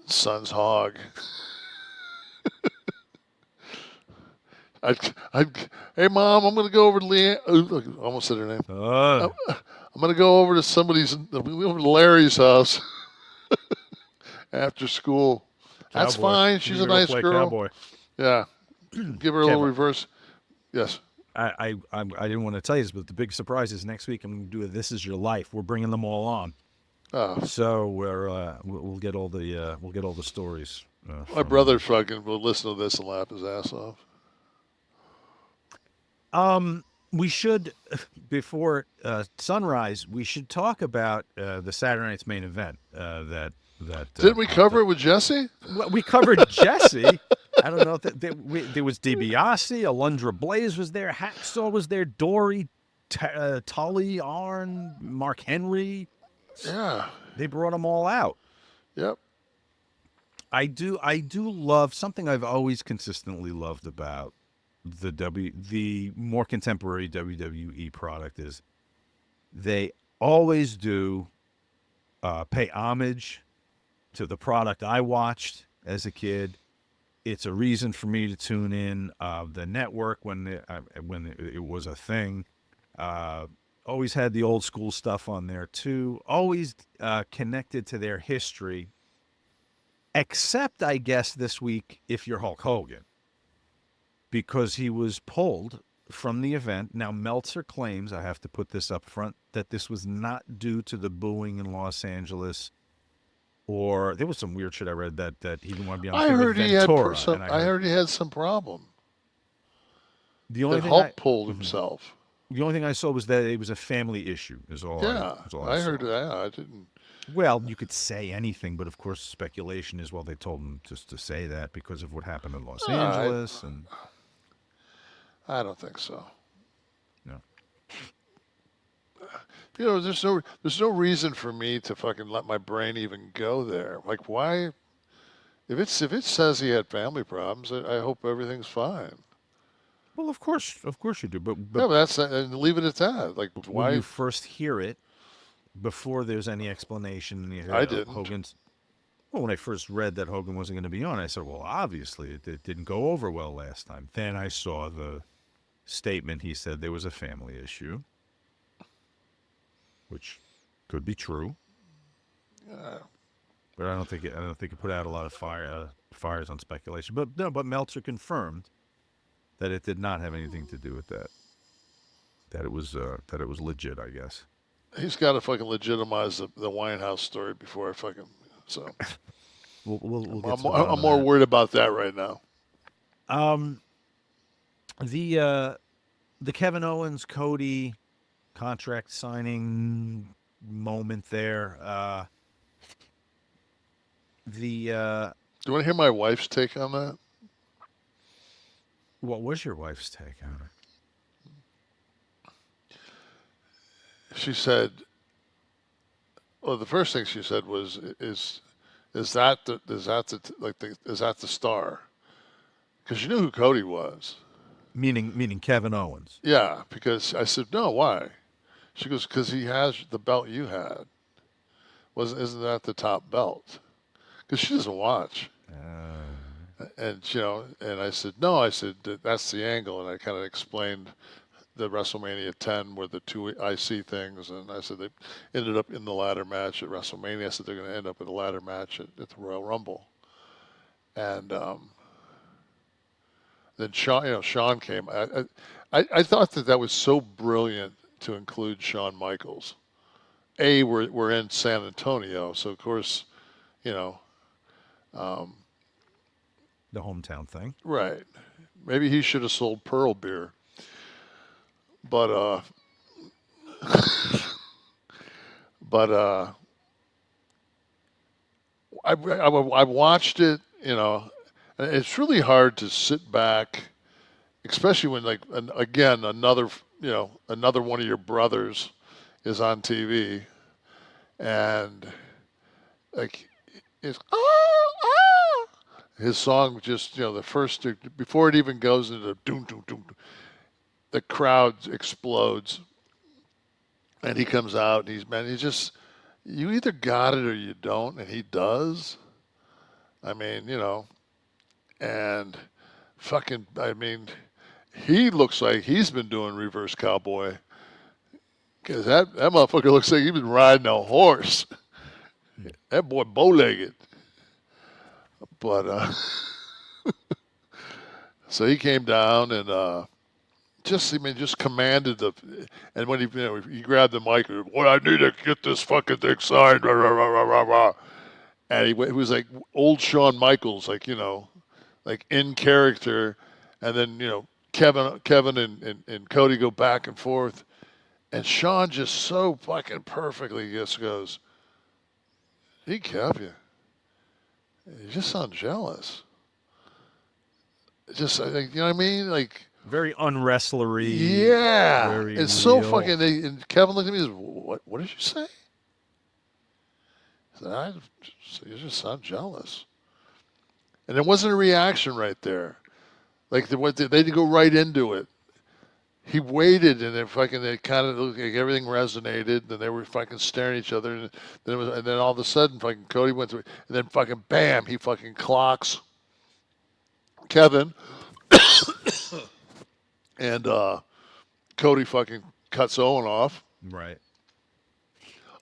son's hog. Hey mom, I'm gonna go over to Leanne. Almost said her name. I'm gonna go over to Larry's house after school. That's fine. She's a nice girl. Cowboy. Yeah, give her a little reverse. Yes. I didn't want to tell you this, but the big surprise is next week I'm going to do a This Is Your Life. We're bringing them all on. Oh. So we'll get all the stories. My brother fucking will listen to this and laugh his ass off. We should, before sunrise, we should talk about the Saturday night's main event. Didn't we cover it with Jesse? Well, we covered Jesse. I don't know. There was DiBiase, Alundra Blaze was there, Hacksaw was there, Dory, Tully, Arn, Mark Henry. Yeah. They brought them all out. Yep. I do love something I've always consistently loved about the more contemporary WWE product is they always do pay homage to the product I watched as a kid. It's a reason for me to tune in. The network when it was a thing, always had the old school stuff on there too. Always connected to their history. Except, I guess, this week if you're Hulk Hogan, because he was pulled from the event. Now Meltzer claims, I have to put this up front, that this was not due to the booing in Los Angeles. Or there was some weird shit I read that he didn't want to be on. I heard Ventura, I heard he had some problem. The only thing Hulk pulled himself. The only thing I saw was that it was a family issue. Is all. Yeah, I heard that. Yeah, I didn't. Well, you could say anything, but of course, speculation is. Well, they told him just to say that because of what happened in Los Angeles, and I don't think so. No. There's no reason for me to fucking let my brain even go there. Like, why? If it says he had family problems, I hope everything's fine. Well, of course you do. But yeah, but that's and leave it at that. Like, why? When you first hear it, before there's any explanation, I didn't. Hogan's. Well, when I first read that Hogan wasn't going to be on, I said, well, obviously it didn't go over well last time. Then I saw the statement. He said there was a family issue, which could be true. But I don't think it put out a lot of fires on speculation. But no, but Meltzer confirmed that it did not have anything to do with that. That it was legit, I guess. He's got to fucking legitimize the Winehouse story before I fucking so. We'll get to the I'm bottom more of that. worried about that right now. The Kevin Owens Cody contract signing moment there. Do you want to hear my wife's take on that? What was your wife's take on it? She said, well, the first thing she said was, is that the star? Because you knew who Cody was. Meaning Kevin Owens. Yeah, because I said, no, why? She goes, because he has the belt you had. Isn't that the top belt? Because she doesn't watch. And and I said, no. I said, that's the angle, and I kind of explained the WrestleMania 10 were the two IC things, and I said they ended up in the ladder match at WrestleMania. I said they're going to end up in the ladder match at the Royal Rumble. And then Shawn came. I thought that was so brilliant to include Shawn Michaels. We're in San Antonio, so of course, the hometown thing. Right. Maybe he should have sold Pearl beer. But I watched it, and it's really hard to sit back, especially when again another one of your brothers is on TV, and like his song just the first before it even goes into doom doom doom, the crowd explodes, and he comes out and he's just, you either got it or you don't, and he does. I mean, and fucking, I mean, he looks like he's been doing reverse cowboy, because that motherfucker looks like he's been riding a horse. That boy bow-legged. But so he came down and just commanded and when he grabbed the mic, well, I need to get this fucking thing signed, rah, rah, rah, rah, rah, rah. And he was like old Shawn Michaels, like in character, and then Kevin and Cody go back and forth, and Shawn just so fucking perfectly just goes, "He kept you. You just sound jealous." Just, I think, you know what I mean, like. Very unwrestlery. Yeah, very it's real. so fucking. And Kevin looked at me and said, "What did you say?" I said, "You just sound jealous." And there wasn't a reaction right there. Like they didn't go right into it. He waited, and it kind of looked like everything resonated. And they were fucking staring at each other, and then all of a sudden, fucking Cody went through, and then fucking bam, he fucking clocks Kevin. And Cody fucking cuts Owen off. Right.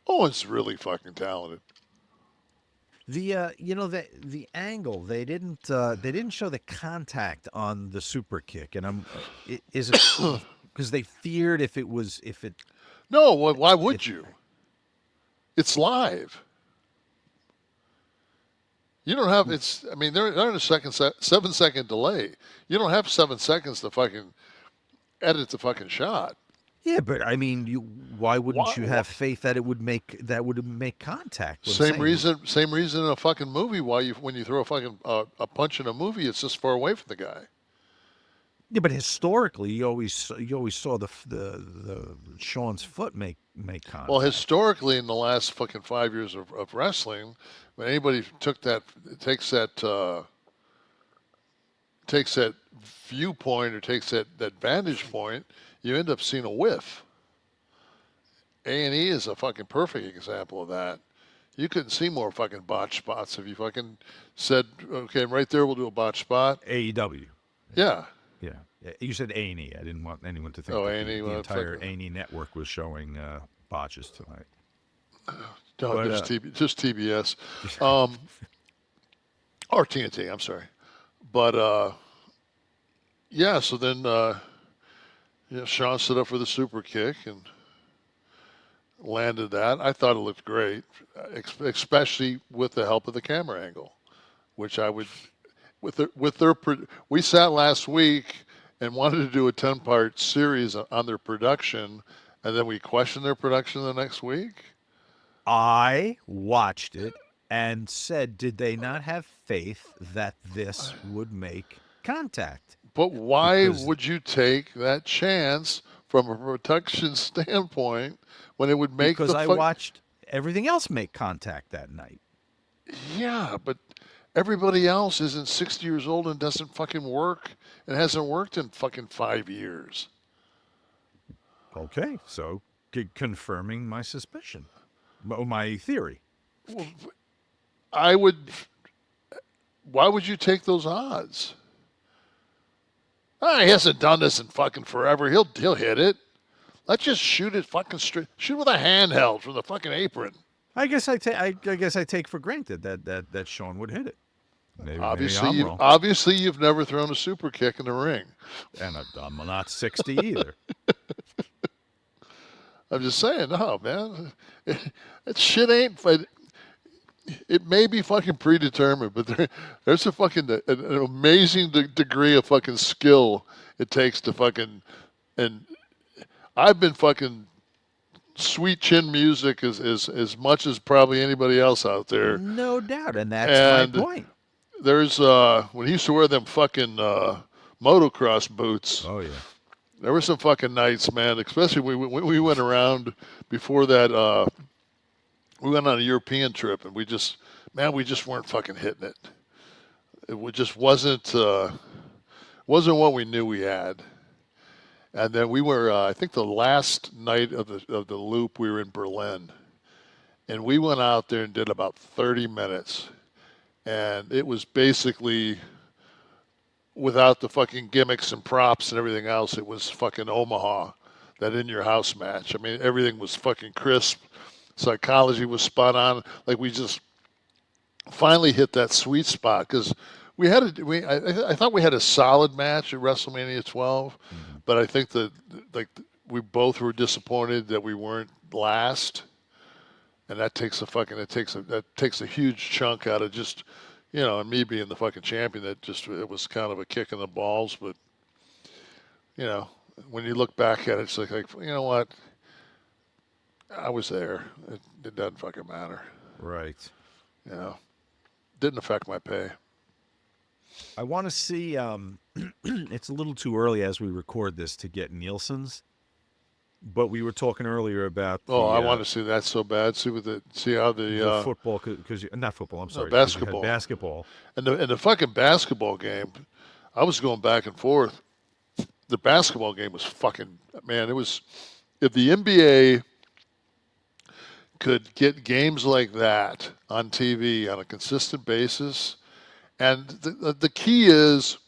Owen's really fucking talented. The the angle, they didn't show the contact on the super kick, and is it because they feared if it. No, why would you? It's live. You don't have I mean, they're in a 7-second delay. You don't have 7 seconds to fucking edit the fucking shot. Yeah, but I mean, why wouldn't you have faith that it would make contact? Same reason in a fucking movie. When you throw a fucking a punch in a movie, it's just far away from the guy. Yeah, but historically, you always saw the Sean's foot make contact. Well, historically, in the last fucking 5 years of wrestling, when anybody takes that viewpoint or takes that vantage point, you end up seeing a whiff. A&E is a fucking perfect example of that. You couldn't see more fucking botch spots if you fucking said, okay, right there we'll do a botch spot. AEW. Yeah. Yeah. You said A&E. I didn't want anyone to think A&E, the entire A&E network was showing botches tonight. No, But, just TBS. Or TNT, I'm sorry. But, yeah, so then Shawn stood up for the super kick and landed that. I thought it looked great, especially with the help of the camera angle. which I would, we sat last week and wanted to do a 10-part series on their production, and then we questioned their production the next week. I watched it and said, did they not have faith that this would make contact? But why would you take that chance from a production standpoint when it would make because I watched everything else make contact that night. Yeah, but everybody else isn't 60 years old and doesn't fucking work and hasn't worked in fucking 5 years. Okay, so confirming my suspicion, my theory. Well, why would you take those odds? He hasn't done this in fucking forever. He'll hit it. Let's just shoot it fucking straight. Shoot with a handheld from the fucking apron. I guess I take for granted that Shawn would hit it. Maybe obviously, you've never thrown a super kick in the ring, and I'm not 60 either. I'm just saying, no, man, that shit ain't. It may be fucking predetermined, but there's a fucking an amazing degree of fucking skill it takes to fucking. And I've been fucking sweet chin music as much as probably anybody else out there. No doubt, and that's my point. There's when he used to wear them fucking motocross boots. Oh yeah. There were some fucking nights, man. Especially when we went around before that. We went on a European trip, and we just weren't fucking hitting it. It just wasn't what we knew we had. And then we were, I think, the last night of the loop, we were in Berlin, and we went out there and did about 30 minutes, and it was basically without the fucking gimmicks and props and everything else. It was fucking Omaha, that in your house match. I mean, everything was fucking crisp. Psychology was spot on. Like, we just finally hit that sweet spot because I thought we had a solid match at WrestleMania 12, but I think that we both were disappointed that we weren't last, and that takes a huge chunk out of just, and me being the fucking champion. It was kind of a kick in the balls, but when you look back at it, it's like you know what. I was there. It doesn't fucking matter. Right. Didn't affect my pay. I want to see, it's a little too early as we record this to get Nielsen's, but we were talking earlier about I want to see that so bad. See how the football, because not football, I'm sorry. Basketball. Basketball. And the fucking basketball game, I was going back and forth. The basketball game was fucking, man, it was, if the NBA could get games like that on TV on a consistent basis. And the key is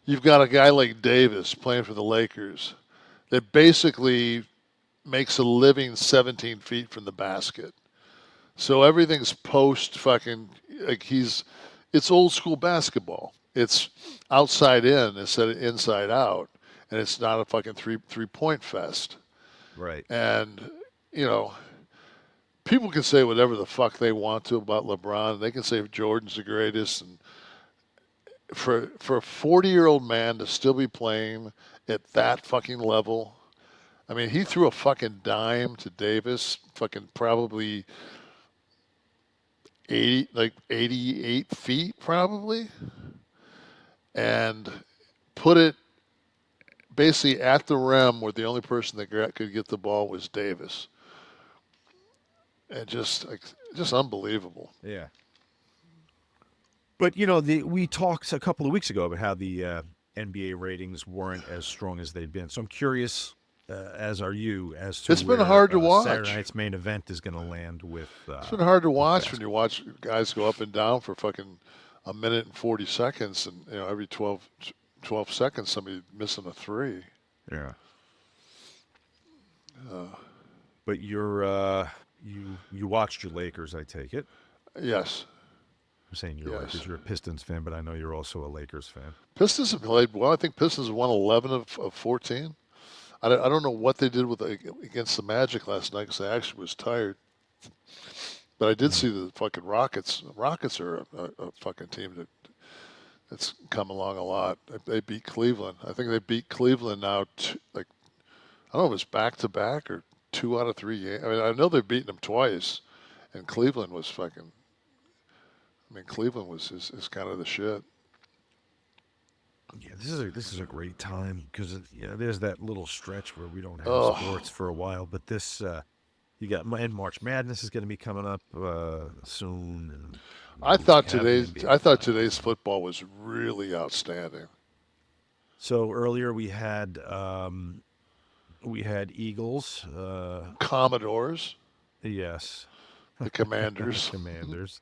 you've got a guy like Davis playing for the Lakers that basically makes a living 17 feet from the basket. So everything's post fucking, it's old school basketball. It's outside in instead of inside out. And it's not a fucking three-point fest. Right. And, people can say whatever the fuck they want to about LeBron. They can say Jordan's the greatest. And for a 40-year-old man to still be playing at that fucking level, I mean, he threw a fucking dime to Davis, fucking probably 88 feet probably, and put it basically at the rim where the only person that could get the ball was Davis. And just unbelievable. Yeah. But, we talked a couple of weeks ago about how the NBA ratings weren't as strong as they'd been. So I'm curious, as are you, as to it's been hard to watch. Saturday night's main event is going to land with. It's been hard to watch when you watch guys go up and down for fucking a minute and 40 seconds, and every 12 seconds somebody missing a three. Yeah. But you're you watched your Lakers, I take it. Yes. I'm saying Lakers. You're a Pistons fan, but I know you're also a Lakers fan. Pistons have played well. I think Pistons won 11 of 14. I don't know what they did against the Magic last night because I actually was tired. But I did see the fucking Rockets. Rockets are a fucking team that's come along a lot. They beat Cleveland. I think they beat Cleveland now. Like I don't know if it's back to back or 2 out of 3 games. I mean, I know they've beaten them twice, and Cleveland was fucking. I mean, Cleveland is kind of the shit. Yeah, this is a great time because there's that little stretch where we don't have sports for a while, but this you got and March Madness is going to be coming up soon. And I thought today's football was really outstanding. So earlier we had Eagles, Commodores. Yes, The Commanders. Commanders.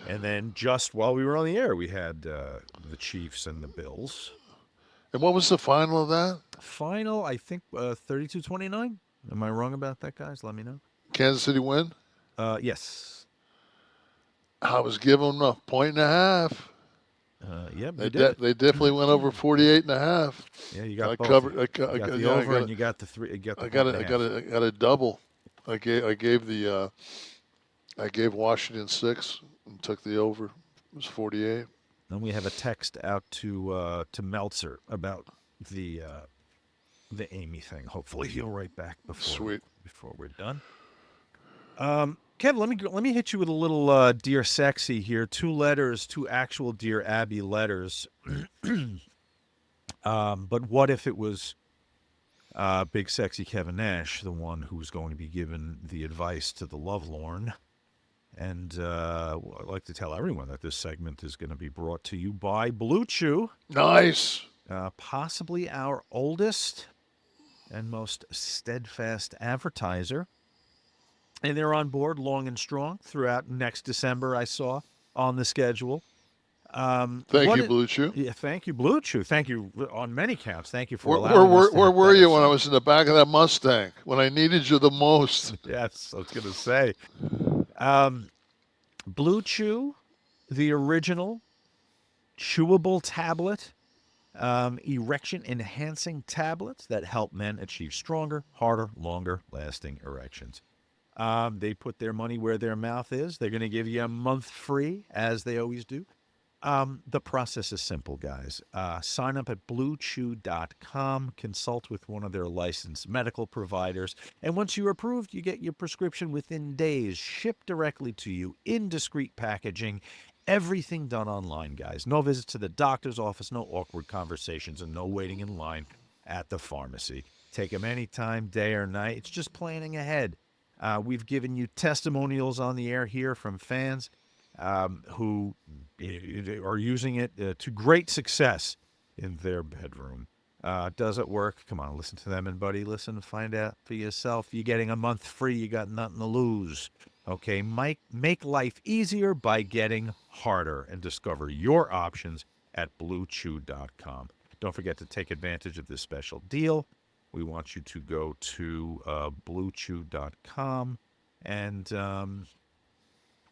And then just while we were on the air, we had the Chiefs and the Bills. And what was the final of that? Final, I think 32-29. Am I wrong about that, guys? Let me know. Kansas City win? Yes. I was giving them a 1.5. Yeah, they definitely went over 48.5. Yeah, you got both. Covered. You got the over, and you got the 3. I got a double. I gave Washington 6 and took the over. It was 48. Then we have a text out to Meltzer about the Amy thing. Hopefully he'll write back before we're done. Kev, let me hit you with a little Dear Sexy here. 2 actual Dear Abby letters. But what if it was Big Sexy Kevin Nash, the one who's going to be given the advice to the lovelorn? And I'd like to tell everyone that this segment is going to be brought to you by BLUECHEW. Nice. Possibly our oldest and most steadfast advertiser. And they're on board long and strong throughout next December, I saw on the schedule. Thank you, BLUECHEW. Yeah, thank you, BLUECHEW. Thank you on many counts. Thank you for allowing us to Where were you when I was in the back of that Mustang? When I needed you the most? Yes, I was going to say. BLUECHEW, the original chewable tablet, erection-enhancing tablets that help men achieve stronger, harder, longer-lasting erections. They put their money where their mouth is. They're going to give you a month free, as they always do. The process is simple, guys. Sign up at BLUECHEW.com, consult with one of their licensed medical providers, and once you're approved, you get your prescription within days, shipped directly to you in discreet packaging. Everything done online, guys. No visits to the doctor's office, no awkward conversations, and no waiting in line at the pharmacy. Take them anytime, day or night. It's just planning ahead. We've given you testimonials on the air here from fans who are using it to great success in their bedroom. Does it work? Come on, listen to them and buddy. Listen, find out for yourself. You're getting a month free. You got nothing to lose. Okay, make life easier by getting harder and discover your options at BLUECHEW.com. Don't forget to take advantage of this special deal. We want you to go to BLUECHEW.com and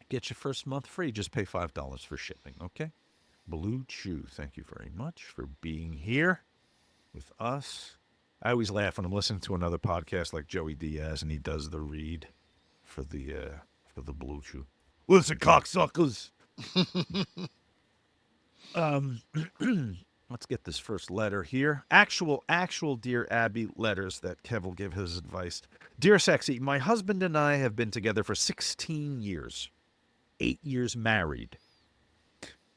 get your first month free. Just pay $5 for shipping, okay? BLUECHEW, thank you very much for being here with us. I always laugh when I'm listening to another podcast like Joey Diaz and he does the read for the BLUECHEW. Listen, cocksuckers. Let's get this first letter here. Actual Dear Abby letters that Kev will give his advice. Dear Sexy, my husband and I have been together for 16 years. 8 years married.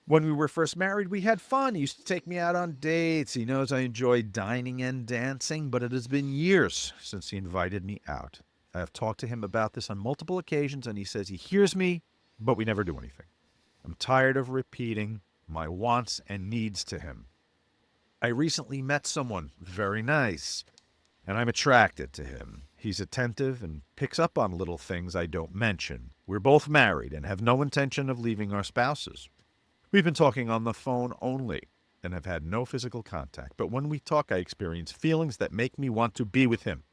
When we were first married, we had fun. He used to take me out on dates. He knows I enjoy dining and dancing, but it has been years since he invited me out. I have talked to him about this on multiple occasions, and he says he hears me, but we never do anything. I'm tired of repeating my wants and needs to him. I recently met someone very nice, and I'm attracted to him. He's attentive and picks up on little things I don't mention. We're both married and have no intention of leaving our spouses. We've been talking on the phone only and have had no physical contact, but when we talk, I experience feelings that make me want to be with him.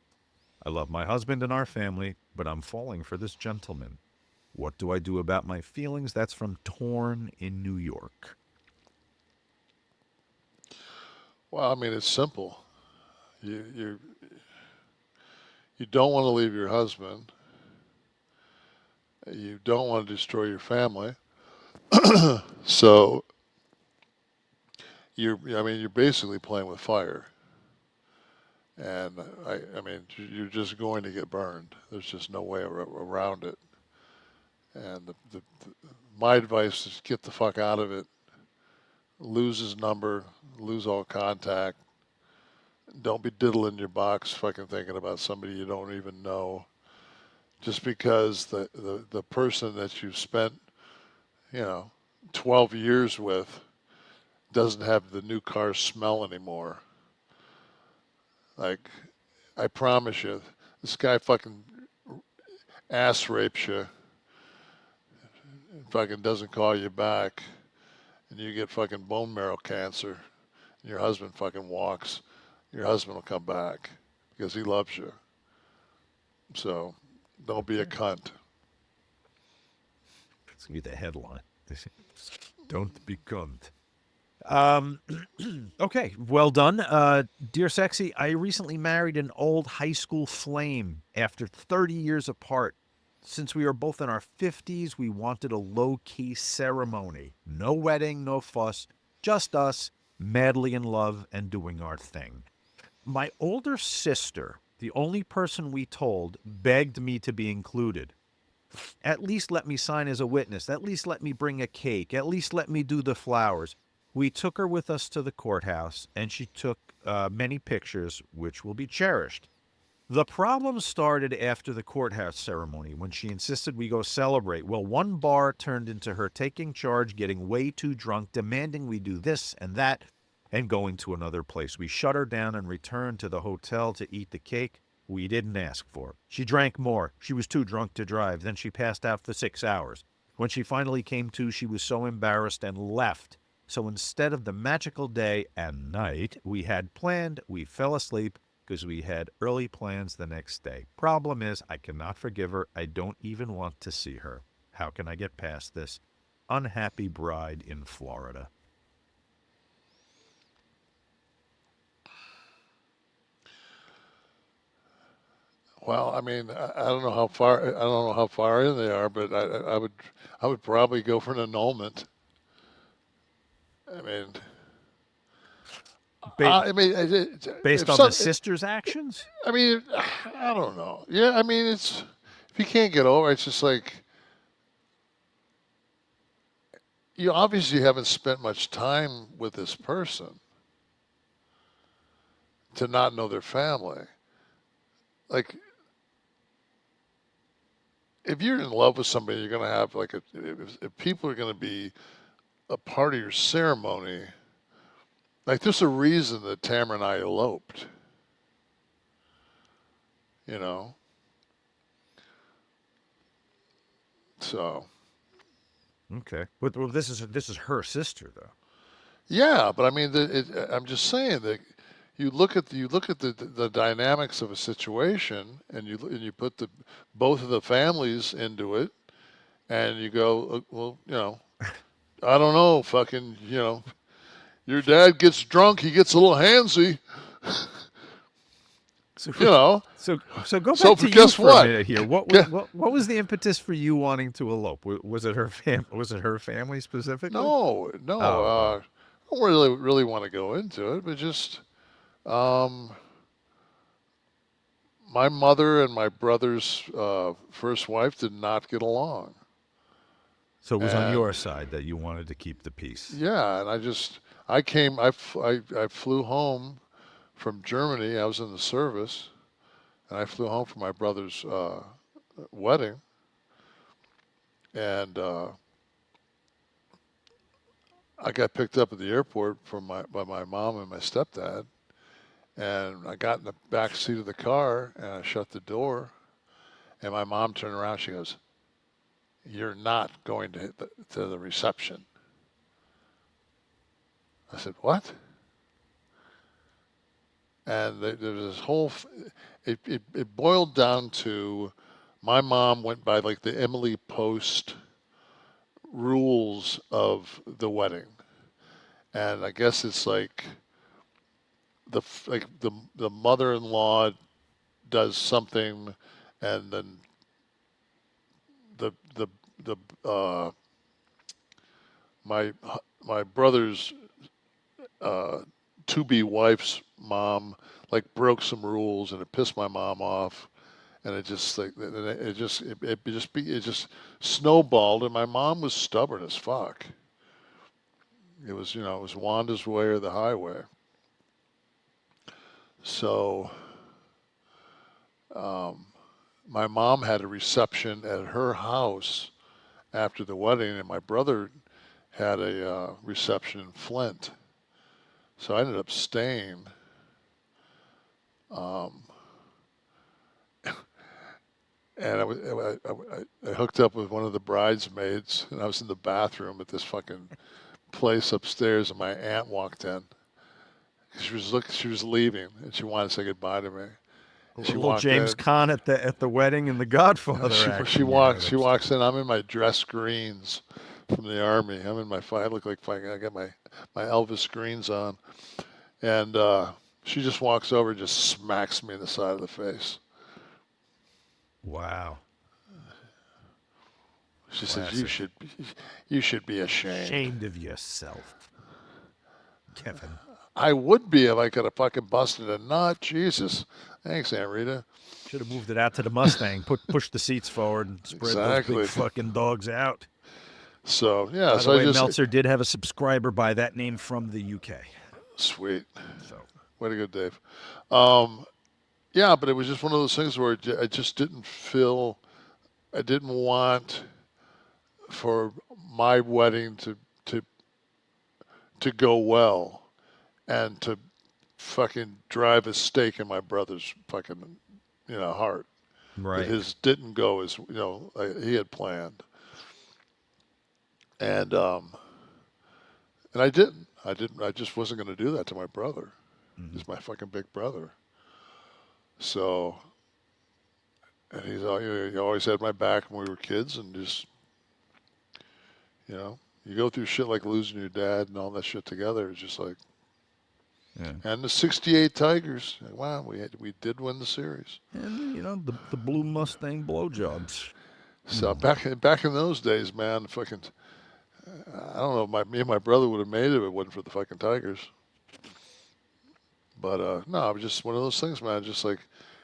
I love my husband and our family, but I'm falling for this gentleman. What do I do about my feelings? That's from Torn in New York. Well, I mean, it's simple. You don't want to leave your husband, You don't want to destroy your family. So you're basically playing with fire. And I mean, you're just going to get burned. There's just no way around it. And my advice is get the fuck out of it. Lose his number, lose all contact. Don't be diddling your box fucking thinking about somebody you don't even know. Just because the person that you spent, 12 years with doesn't have the new car smell anymore. Like, I promise you, this guy fucking ass rapes you, fucking doesn't call you back, and you get fucking bone marrow cancer, and your husband fucking walks, your husband will come back because he loves you. So don't be a cunt. It's going to be the headline. Don't be cunt. Okay, well done. Dear Sexy, I recently married an old high school flame after 30 years apart. Since we are both in our 50s, we wanted a low-key ceremony. No wedding, no fuss, just us, madly in love and doing our thing. My older sister, the only person we told, begged me to be included. At least let me sign as a witness. At least let me bring a cake. At least let me do the flowers. We took her with us to the courthouse, and she took many pictures, which will be cherished. The problem started after the courthouse ceremony, when she insisted we go celebrate. Well, one bar turned into her taking charge, getting way too drunk, demanding we do this and that, and going to another place. We shut her down and returned to the hotel to eat the cake we didn't ask for. She drank more. She was too drunk to drive. Then she passed out for 6 hours. When she finally came to, she was so embarrassed and left. So instead of the magical day and night we had planned, we fell asleep because we had early plans the next day. Problem is, I cannot forgive her. I don't even want to see her. How can I get past this? Unhappy bride in Florida. Well, I mean, I don't know how far in they are, but I would probably go for an annulment. I mean, Based on the sister's actions? I mean, I don't know. Yeah, I mean, if you can't get over, it's just like you obviously haven't spent much time with this person to not know their family. Like, if you're in love with somebody, you're gonna have like if people are gonna be a part of your ceremony. Like, there's a reason that Tamara and I eloped. You know? So. Okay. But well, this is her sister, though. Yeah, but I mean, I'm just saying that you look at the dynamics of a situation, and you put both of the families into it, and you go, well, I don't know, fucking, your dad gets drunk, he gets a little handsy. So go back to you for a minute here. What was the impetus for you wanting to elope? Was it her family specifically? No. I don't really want to go into it, but just my mother and my brother's first wife did not get along. So it was on your side that you wanted to keep the peace. Yeah, and I flew home from Germany. I was in the service, and I flew home for my brother's wedding, and I got picked up at the airport by my mom and my stepdad, and I got in the back seat of the car, and I shut the door, and my mom turned around. She goes, "You're not going to the reception." I said, "What?" And there was this whole. It boiled down to, my mom went by like the Emily Post rules of the wedding, and I guess it's like the mother-in-law does something, and then the my brother's to-be wife's mom like broke some rules, and it pissed my mom off, and it just snowballed, and my mom was stubborn as fuck. It was Wanda's way or the highway. So my mom had a reception at her house after the wedding, and my brother had a reception in Flint. So I ended up staying. And I hooked up with one of the bridesmaids, and I was in the bathroom at this fucking place upstairs, and my aunt walked in. She was leaving, and she wanted to say goodbye to me. She little James Caan at the wedding in The Godfather. She walks in. I'm in my dress greens from the army. I look like I got my Elvis greens on, and she just walks over and just smacks me in the side of the face. Wow. She says, "You should be ashamed. Ashamed of yourself, Kevin." I would be if I could have fucking busted a nut. Jesus. Thanks, Aunt Rita. Should have moved it out to the Mustang. Push the seats forward and spread those big fucking dogs out. So yeah. By the way, Meltzer did have a subscriber by that name from the UK. Sweet. So way to go, Dave. Yeah, but it was just one of those things where I just didn't feel. I didn't want for my wedding to go well, and to fucking drive a stake in my brother's fucking heart. Right. That his didn't go as he had planned. And I didn't. I just wasn't going to do that to my brother. Mm-hmm. He's my fucking big brother. So, and he always had my back when we were kids, and just, you go through shit like losing your dad and all that shit together. It's just like, yeah. And the '68 Tigers. Wow, we did win the series. And the blue Mustang blowjobs. So back in those days, man, fucking, I don't know if me and my brother would have made it if it wasn't for the fucking Tigers. But no, it was just one of those things, man. Just like,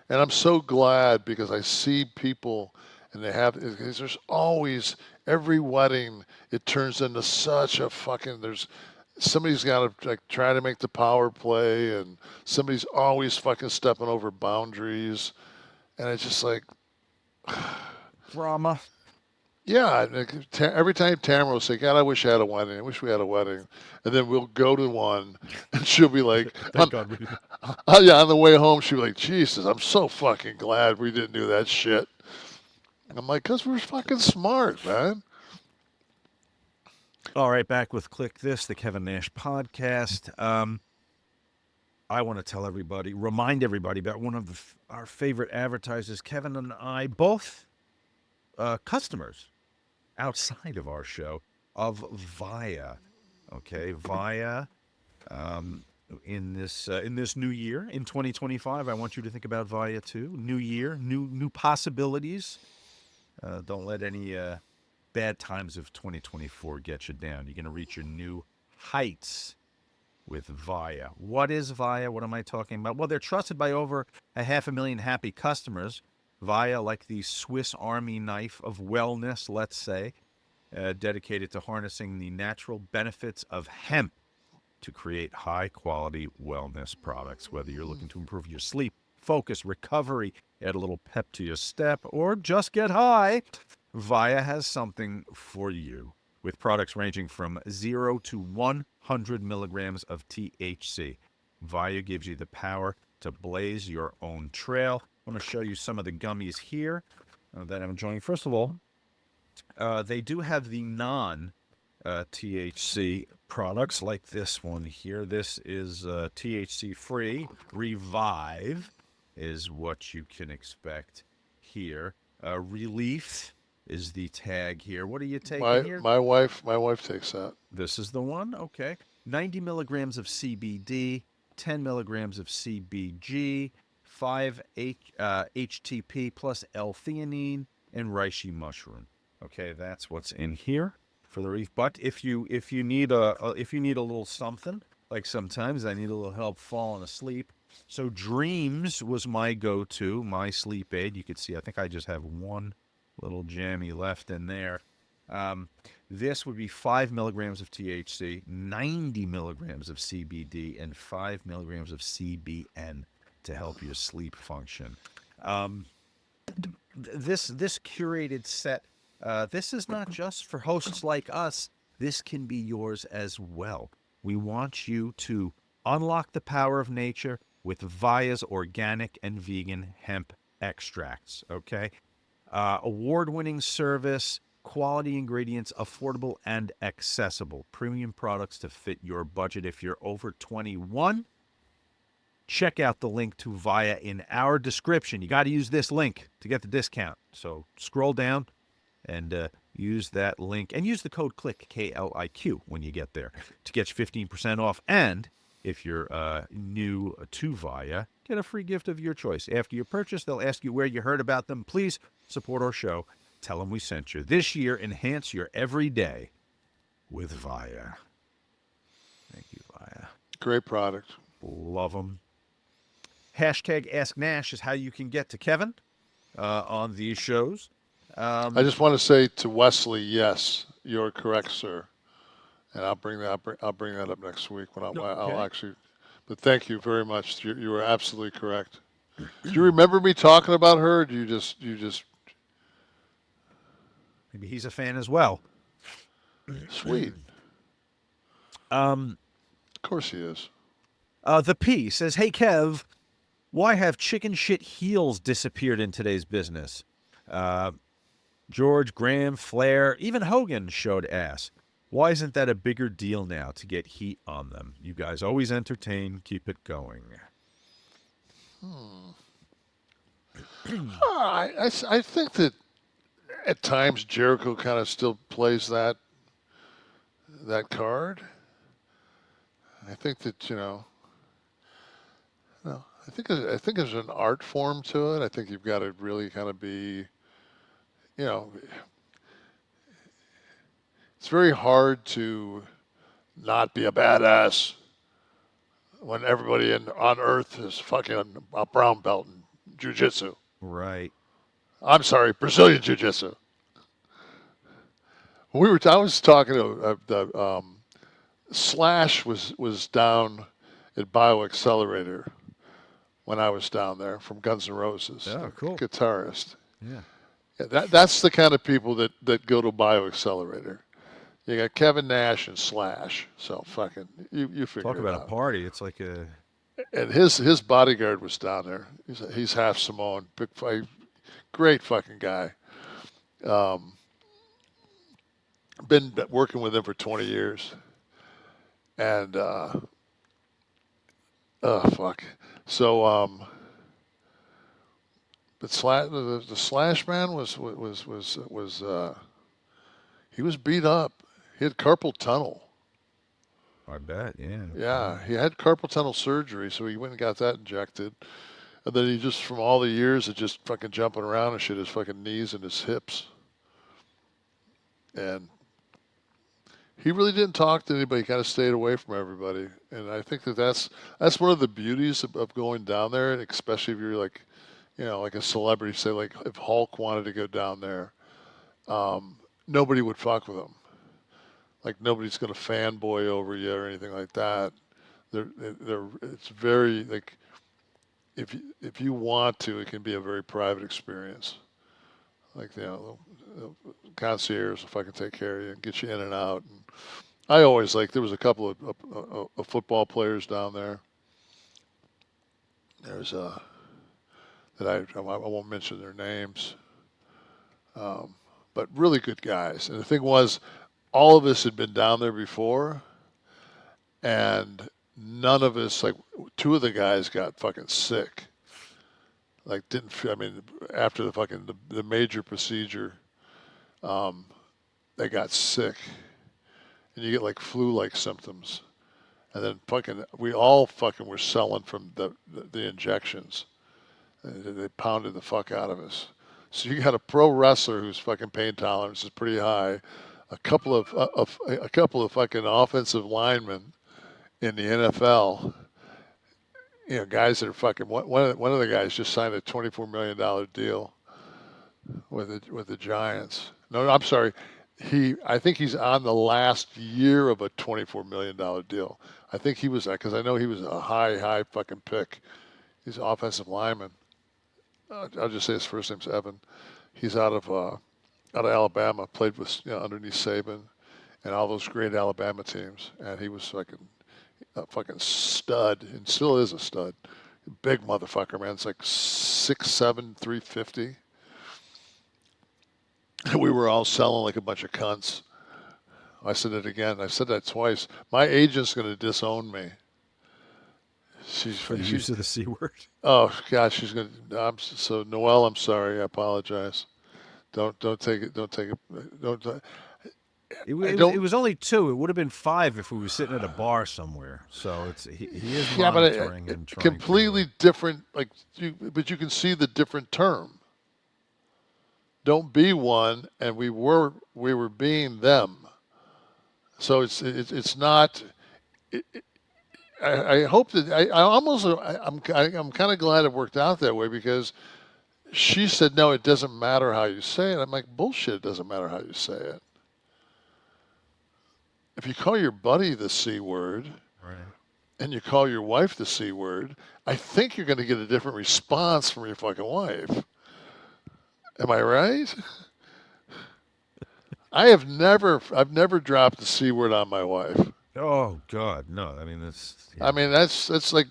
and I'm so glad because I see people, and there's always every wedding. It turns into such a fucking somebody's got to like try to make the power play, and somebody's always fucking stepping over boundaries, and it's just like drama. Yeah, every time Tamara will say, "God, I wish I had a wedding. I wish we had a wedding," and then we'll go to one, and she'll be like, on the way home, she'll be like, "Jesus, I'm so fucking glad we didn't do that shit." And I'm like, "'Cause we're fucking smart, man." All right, back with Kliq This, the Kevin Nash podcast. I want to remind everybody about one of our favorite advertisers. Kevin and I both customers outside of our show of VIIA. Okay, VIIA. In this new year, in 2025, I want you to think about VIIA too. New year, new possibilities. Don't let any bad times of 2024 get you down. You're going to reach your new heights with VIIA. What is VIIA? What am I talking about? Well, they're trusted by over 500,000 happy customers. VIIA, like the Swiss Army knife of wellness, let's say, dedicated to harnessing the natural benefits of hemp to create high-quality wellness products. Whether you're looking to improve your sleep, focus, recovery, add a little pep to your step, or just get high, VIIA has something for you. With products ranging from 0 to 100 milligrams of THC. VIIA gives you the power to blaze your own trail. I want to show you some of the gummies here that I'm enjoying. First of all, they do have the non-THC products like this one here. This is THC-free. Revive is what you can expect here. Relief is the tag here. What are you taking here? My wife takes that. This is the one? Okay. 90 milligrams of CBD, 10 milligrams of CBG, 5 HTP plus L-theanine, and reishi mushroom. Okay, that's what's in here for the reef. But if you need a little something, like sometimes I need a little help falling asleep. So Dreams was my go-to, my sleep aid. You could see, I think I just have one little jammy left in there. This would be 5 milligrams of THC, 90 milligrams of CBD, and 5 milligrams of CBN to help your sleep function. This curated set, this is not just for hosts like us. This can be yours as well. We want you to unlock the power of nature with VIIA's organic and vegan hemp extracts, okay? Award-winning service, quality ingredients, affordable and accessible. Premium products to fit your budget. If you're over 21, check out the link to VIIA in our description. You got to use this link to get the discount. So scroll down and use that link. And use the code KLIQ, K-L-I-Q, when you get there to get you 15% off. And if you're new to VIIA, get a free gift of your choice. After your purchase, they'll ask you where you heard about them. Please support our show. Tell them we sent you. This year, enhance your everyday with VIIA. Thank you, VIIA. Great product. Love them. Hashtag Ask Nash is how you can get to Kevin on these shows. I just want to say to Wesley, yes, you're correct, sir. And I'll bring that up next week when I'll actually. But thank you very much. You were absolutely correct. Do you remember me talking about her? Or do you just? Maybe he's a fan as well. Sweet. Of course he is. The P says, "Hey Kev, why have chicken shit heels disappeared in today's business? George, Graham, Flair, even Hogan showed ass. Why isn't that a bigger deal now to get heat on them? You guys always entertain. Keep it going." I think that at times Jericho kind of still plays that card. I think that I think there's an art form to it. I think you've got to really kind of be, it's very hard to not be a badass when everybody on Earth is fucking a brown belt in jiu-jitsu. Right. I'm sorry, Brazilian jiu-jitsu. I was talking to Slash was down at BioXcellerator when I was down there from Guns N' Roses. Oh, cool. Guitarist. Yeah. That's the kind of people that go to BioXcellerator. You got Kevin Nash and Slash. So fucking you figure Talk it about out. a party. It's like a. And his bodyguard was down there. He's half Samoan, big fight, great fucking guy. Been working with him for 20 years. And fuck. So but the Slash man was he was beat up. He had carpal tunnel. I bet, yeah. Yeah, he had carpal tunnel surgery, so he went and got that injected. And then he just, from all the years of just fucking jumping around and shit, his fucking knees and his hips. And he really didn't talk to anybody. He kind of stayed away from everybody. And I think that's one of the beauties of going down there, and especially if you're like, like a celebrity. Say like if Hulk wanted to go down there, nobody would fuck with him. Like nobody's gonna fanboy over you or anything like that. It's very like if you want to, it can be a very private experience. Like the concierge will fucking take care of you and get you in and out. And I always there was a couple of football players down there. There's that I won't mention their names, but really good guys. And the thing was, all of us had been down there before, and none of us, like two of the guys got fucking sick. Like after the major procedure, they got sick. And you get like flu-like symptoms. And then we all fucking were selling from the injections. And they pounded the fuck out of us. So you got a pro wrestler whose fucking pain tolerance is pretty high, a couple of fucking offensive linemen in the NFL. You know, guys that are fucking. One of the guys just signed a $24 million deal with the Giants. No, I'm sorry. I think he's on the last year of a $24 million deal. I think he was, because I know he was a high fucking pick. He's an offensive lineman. I'll just say his first name's Evan. He's out of Alabama. Played with underneath Saban and all those great Alabama teams. And he was a fucking stud, and still is a stud. Big motherfucker, man. It's like 6'7", 350. We were all selling like a bunch of cunts. I said it again. I said that twice. My agent's going to disown me. For the use of the C word? Oh, God, she's going to. So, Noelle, I'm sorry. I apologize. Don't take it. It was only 2. It would have been 5 if we were sitting at a bar somewhere. So he is monitoring and trying completely different. But you can see the different term. Don't be one, and we were being them. So it's not. I hope that I'm kind of glad it worked out that way, because she said no, it doesn't matter how you say it. I'm like, bullshit. It doesn't matter how you say it. If you call your buddy the C word, right, and you call your wife the C word, I think you're going to get a different response from your fucking wife. Am I right? I've never dropped the C word on my wife. Oh God, no. I mean that's. Yeah. I mean that's like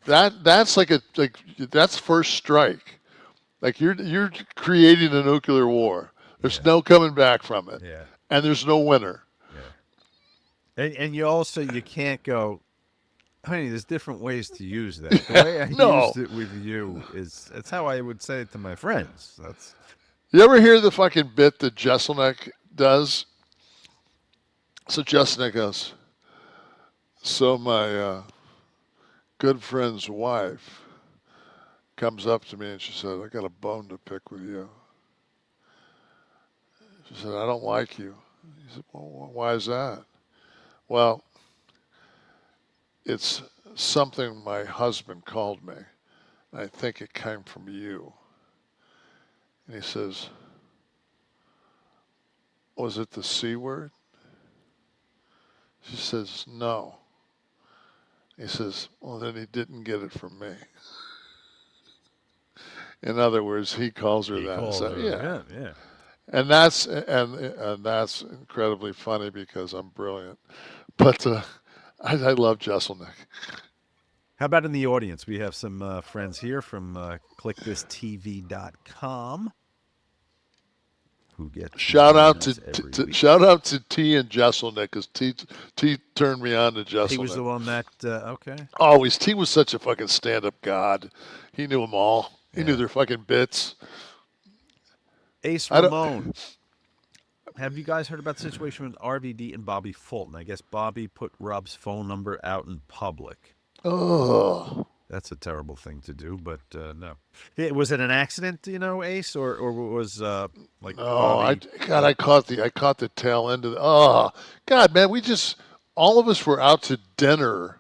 that. That's first strike. Like you're creating a nuclear war. There's no coming back from it. Yeah. And there's no winner. Yeah. And you can't go, honey, there's different ways to use that. The way I used it with you that's how I would say it to my friends. You ever hear the fucking bit that Jeselnik does? So Jeselnik goes, so my good friend's wife comes up to me and she said, I got a bone to pick with you. She said, I don't like you. He said, well, why is that? Well, it's something my husband called me. I think it came from you. And he says, was it the C word? She says, no. He says, well, then he didn't get it from me. In other words, he calls her that. So, yeah. And that's incredibly funny because I'm brilliant. But I love Jeselnik. How about in the audience? We have some friends here from KliqThisTV.com who get shout out to T and Jeselnik, because T turned me on to Jeselnik. He was the one that okay. Always, T was such a fucking stand-up god. He knew them all. He knew their fucking bits. Ace Ramon. Have you guys heard about the situation with RVD and Bobby Fulton? I guess Bobby put Rob's phone number out in public. Oh, that's a terrible thing to do, but no. Was it an accident, Ace, or was like? Oh, I caught the tail end of the. Oh, God, man, all of us were out to dinner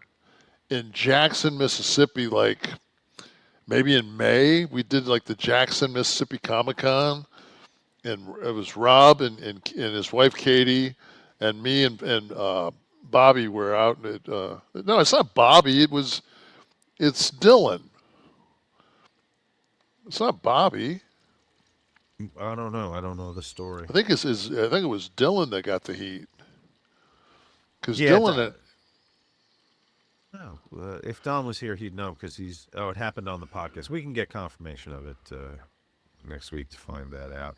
in Jackson, Mississippi, like maybe in May. We did like the Jackson, Mississippi Comic-Con, and it was Rob and his wife Katie, and me and Bobby were out. No, it's not Bobby. It's Dylan. It's not Bobby. I don't know. I don't know the story. I think it was Dylan that got the heat. Because Dylan. No, if Don was here, he'd know because it happened on the podcast. We can get confirmation of it next week to find that out.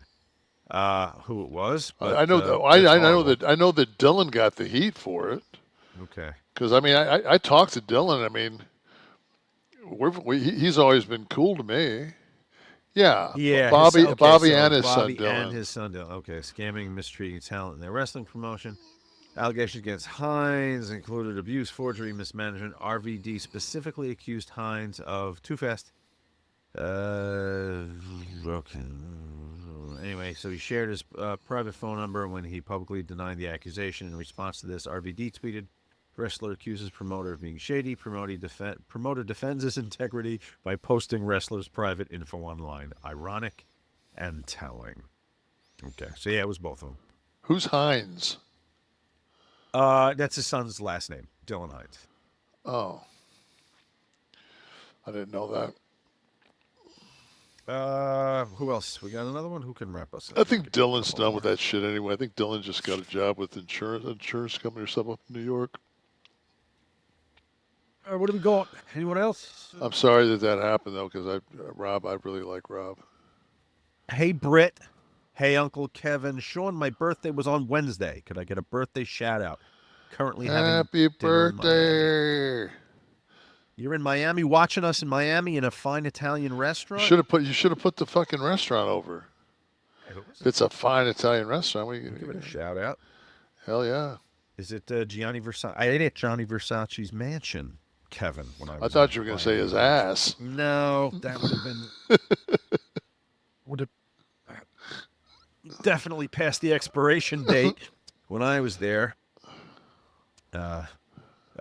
Who it was? But, I know that. I know that Dylan got the heat for it. Okay. Because I talked to Dylan. I mean, he's always been cool to me. Yeah. Bobby and his son Dylan. And his son Dylan. Okay. Scamming, mistreating talent in their wrestling promotion. Allegations against Hines included abuse, forgery, mismanagement. RVD specifically accused Hines of Too Fast Okay. Anyway, so he shared his private phone number when he publicly denied the accusation. In response to this, RVD tweeted, wrestler accuses promoter of being shady. Promoter defends his integrity by posting wrestler's private info online. Ironic and telling. Okay, so yeah, it was both of them. Who's Hines? That's his son's last name, Dylan Hines. Oh. I didn't know that. Who else? We got another one? Who can wrap us up? I think Dylan's done with that shit anyway. I think Dylan just got a job with insurance company or something up in New York. What do we got? Anyone else? I'm sorry that happened, though, because I really like Rob. Hey, Britt. Hey, Uncle Kevin. Sean, my birthday was on Wednesday. Could I get a birthday shout out? Currently having Happy birthday. You're in Miami, watching us in Miami in a fine Italian restaurant? You should have put the fucking restaurant over. It's a fine Italian restaurant. Give it a shout out. Hell yeah. Is it Gianni Versace? I ate at Gianni Versace's mansion, Kevin, when I was I thought you were going to say his ass. No, that would have been definitely past the expiration date when I was there.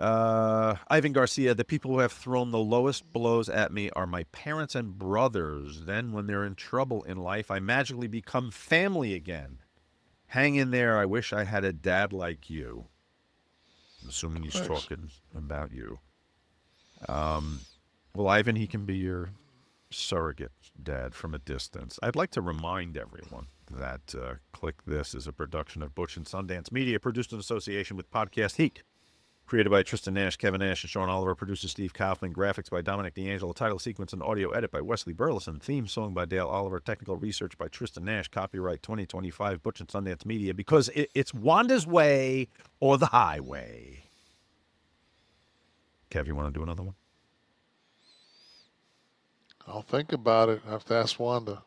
Ivan Garcia, the people who have thrown the lowest blows at me are my parents and brothers. Then when they're in trouble in life, I magically become family again. Hang in there. I wish I had a dad like you. I'm assuming he's talking about you. Well, Ivan, he can be your surrogate dad from a distance. I'd like to remind everyone that Kliq This is a production of Butch and Sundance Media, produced in association with Podcast Heat. Created by Tristan Nash, Kevin Nash, and Sean Oliver. Producer Steve Kaufman. Graphics by Dominic D'Angelo. Title sequence and audio edit by Wesley Burleson. Theme song by Dale Oliver. Technical research by Tristan Nash. Copyright 2025 Butch and Sundance Media. Because it's Wanda's way or the highway. Kev, you want to do another one? I'll think about it. I have to ask Wanda.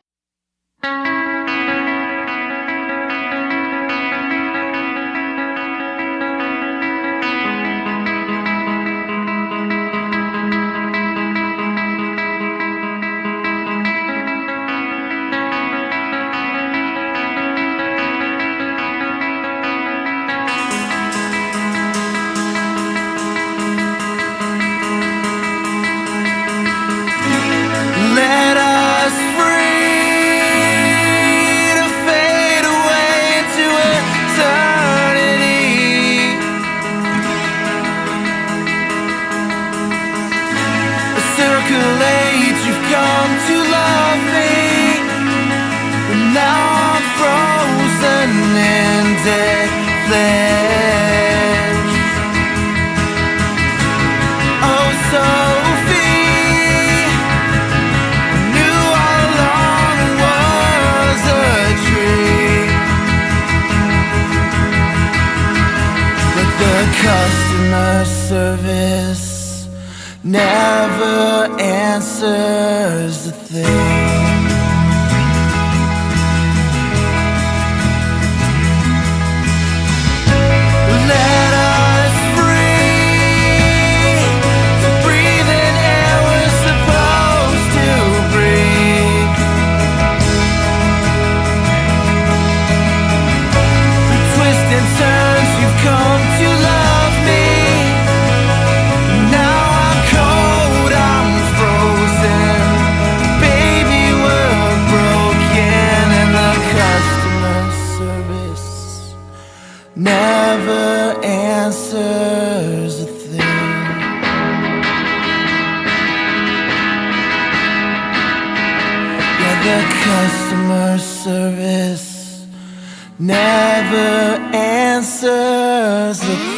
Customer service never answers a thing. Let us free to breathe in air we're supposed to breathe. Through twists and turns you've come to love me. Now I'm cold, I'm frozen. Baby, we're broken, and the customer service never answers a thing. Yeah, the customer service never answers a thing.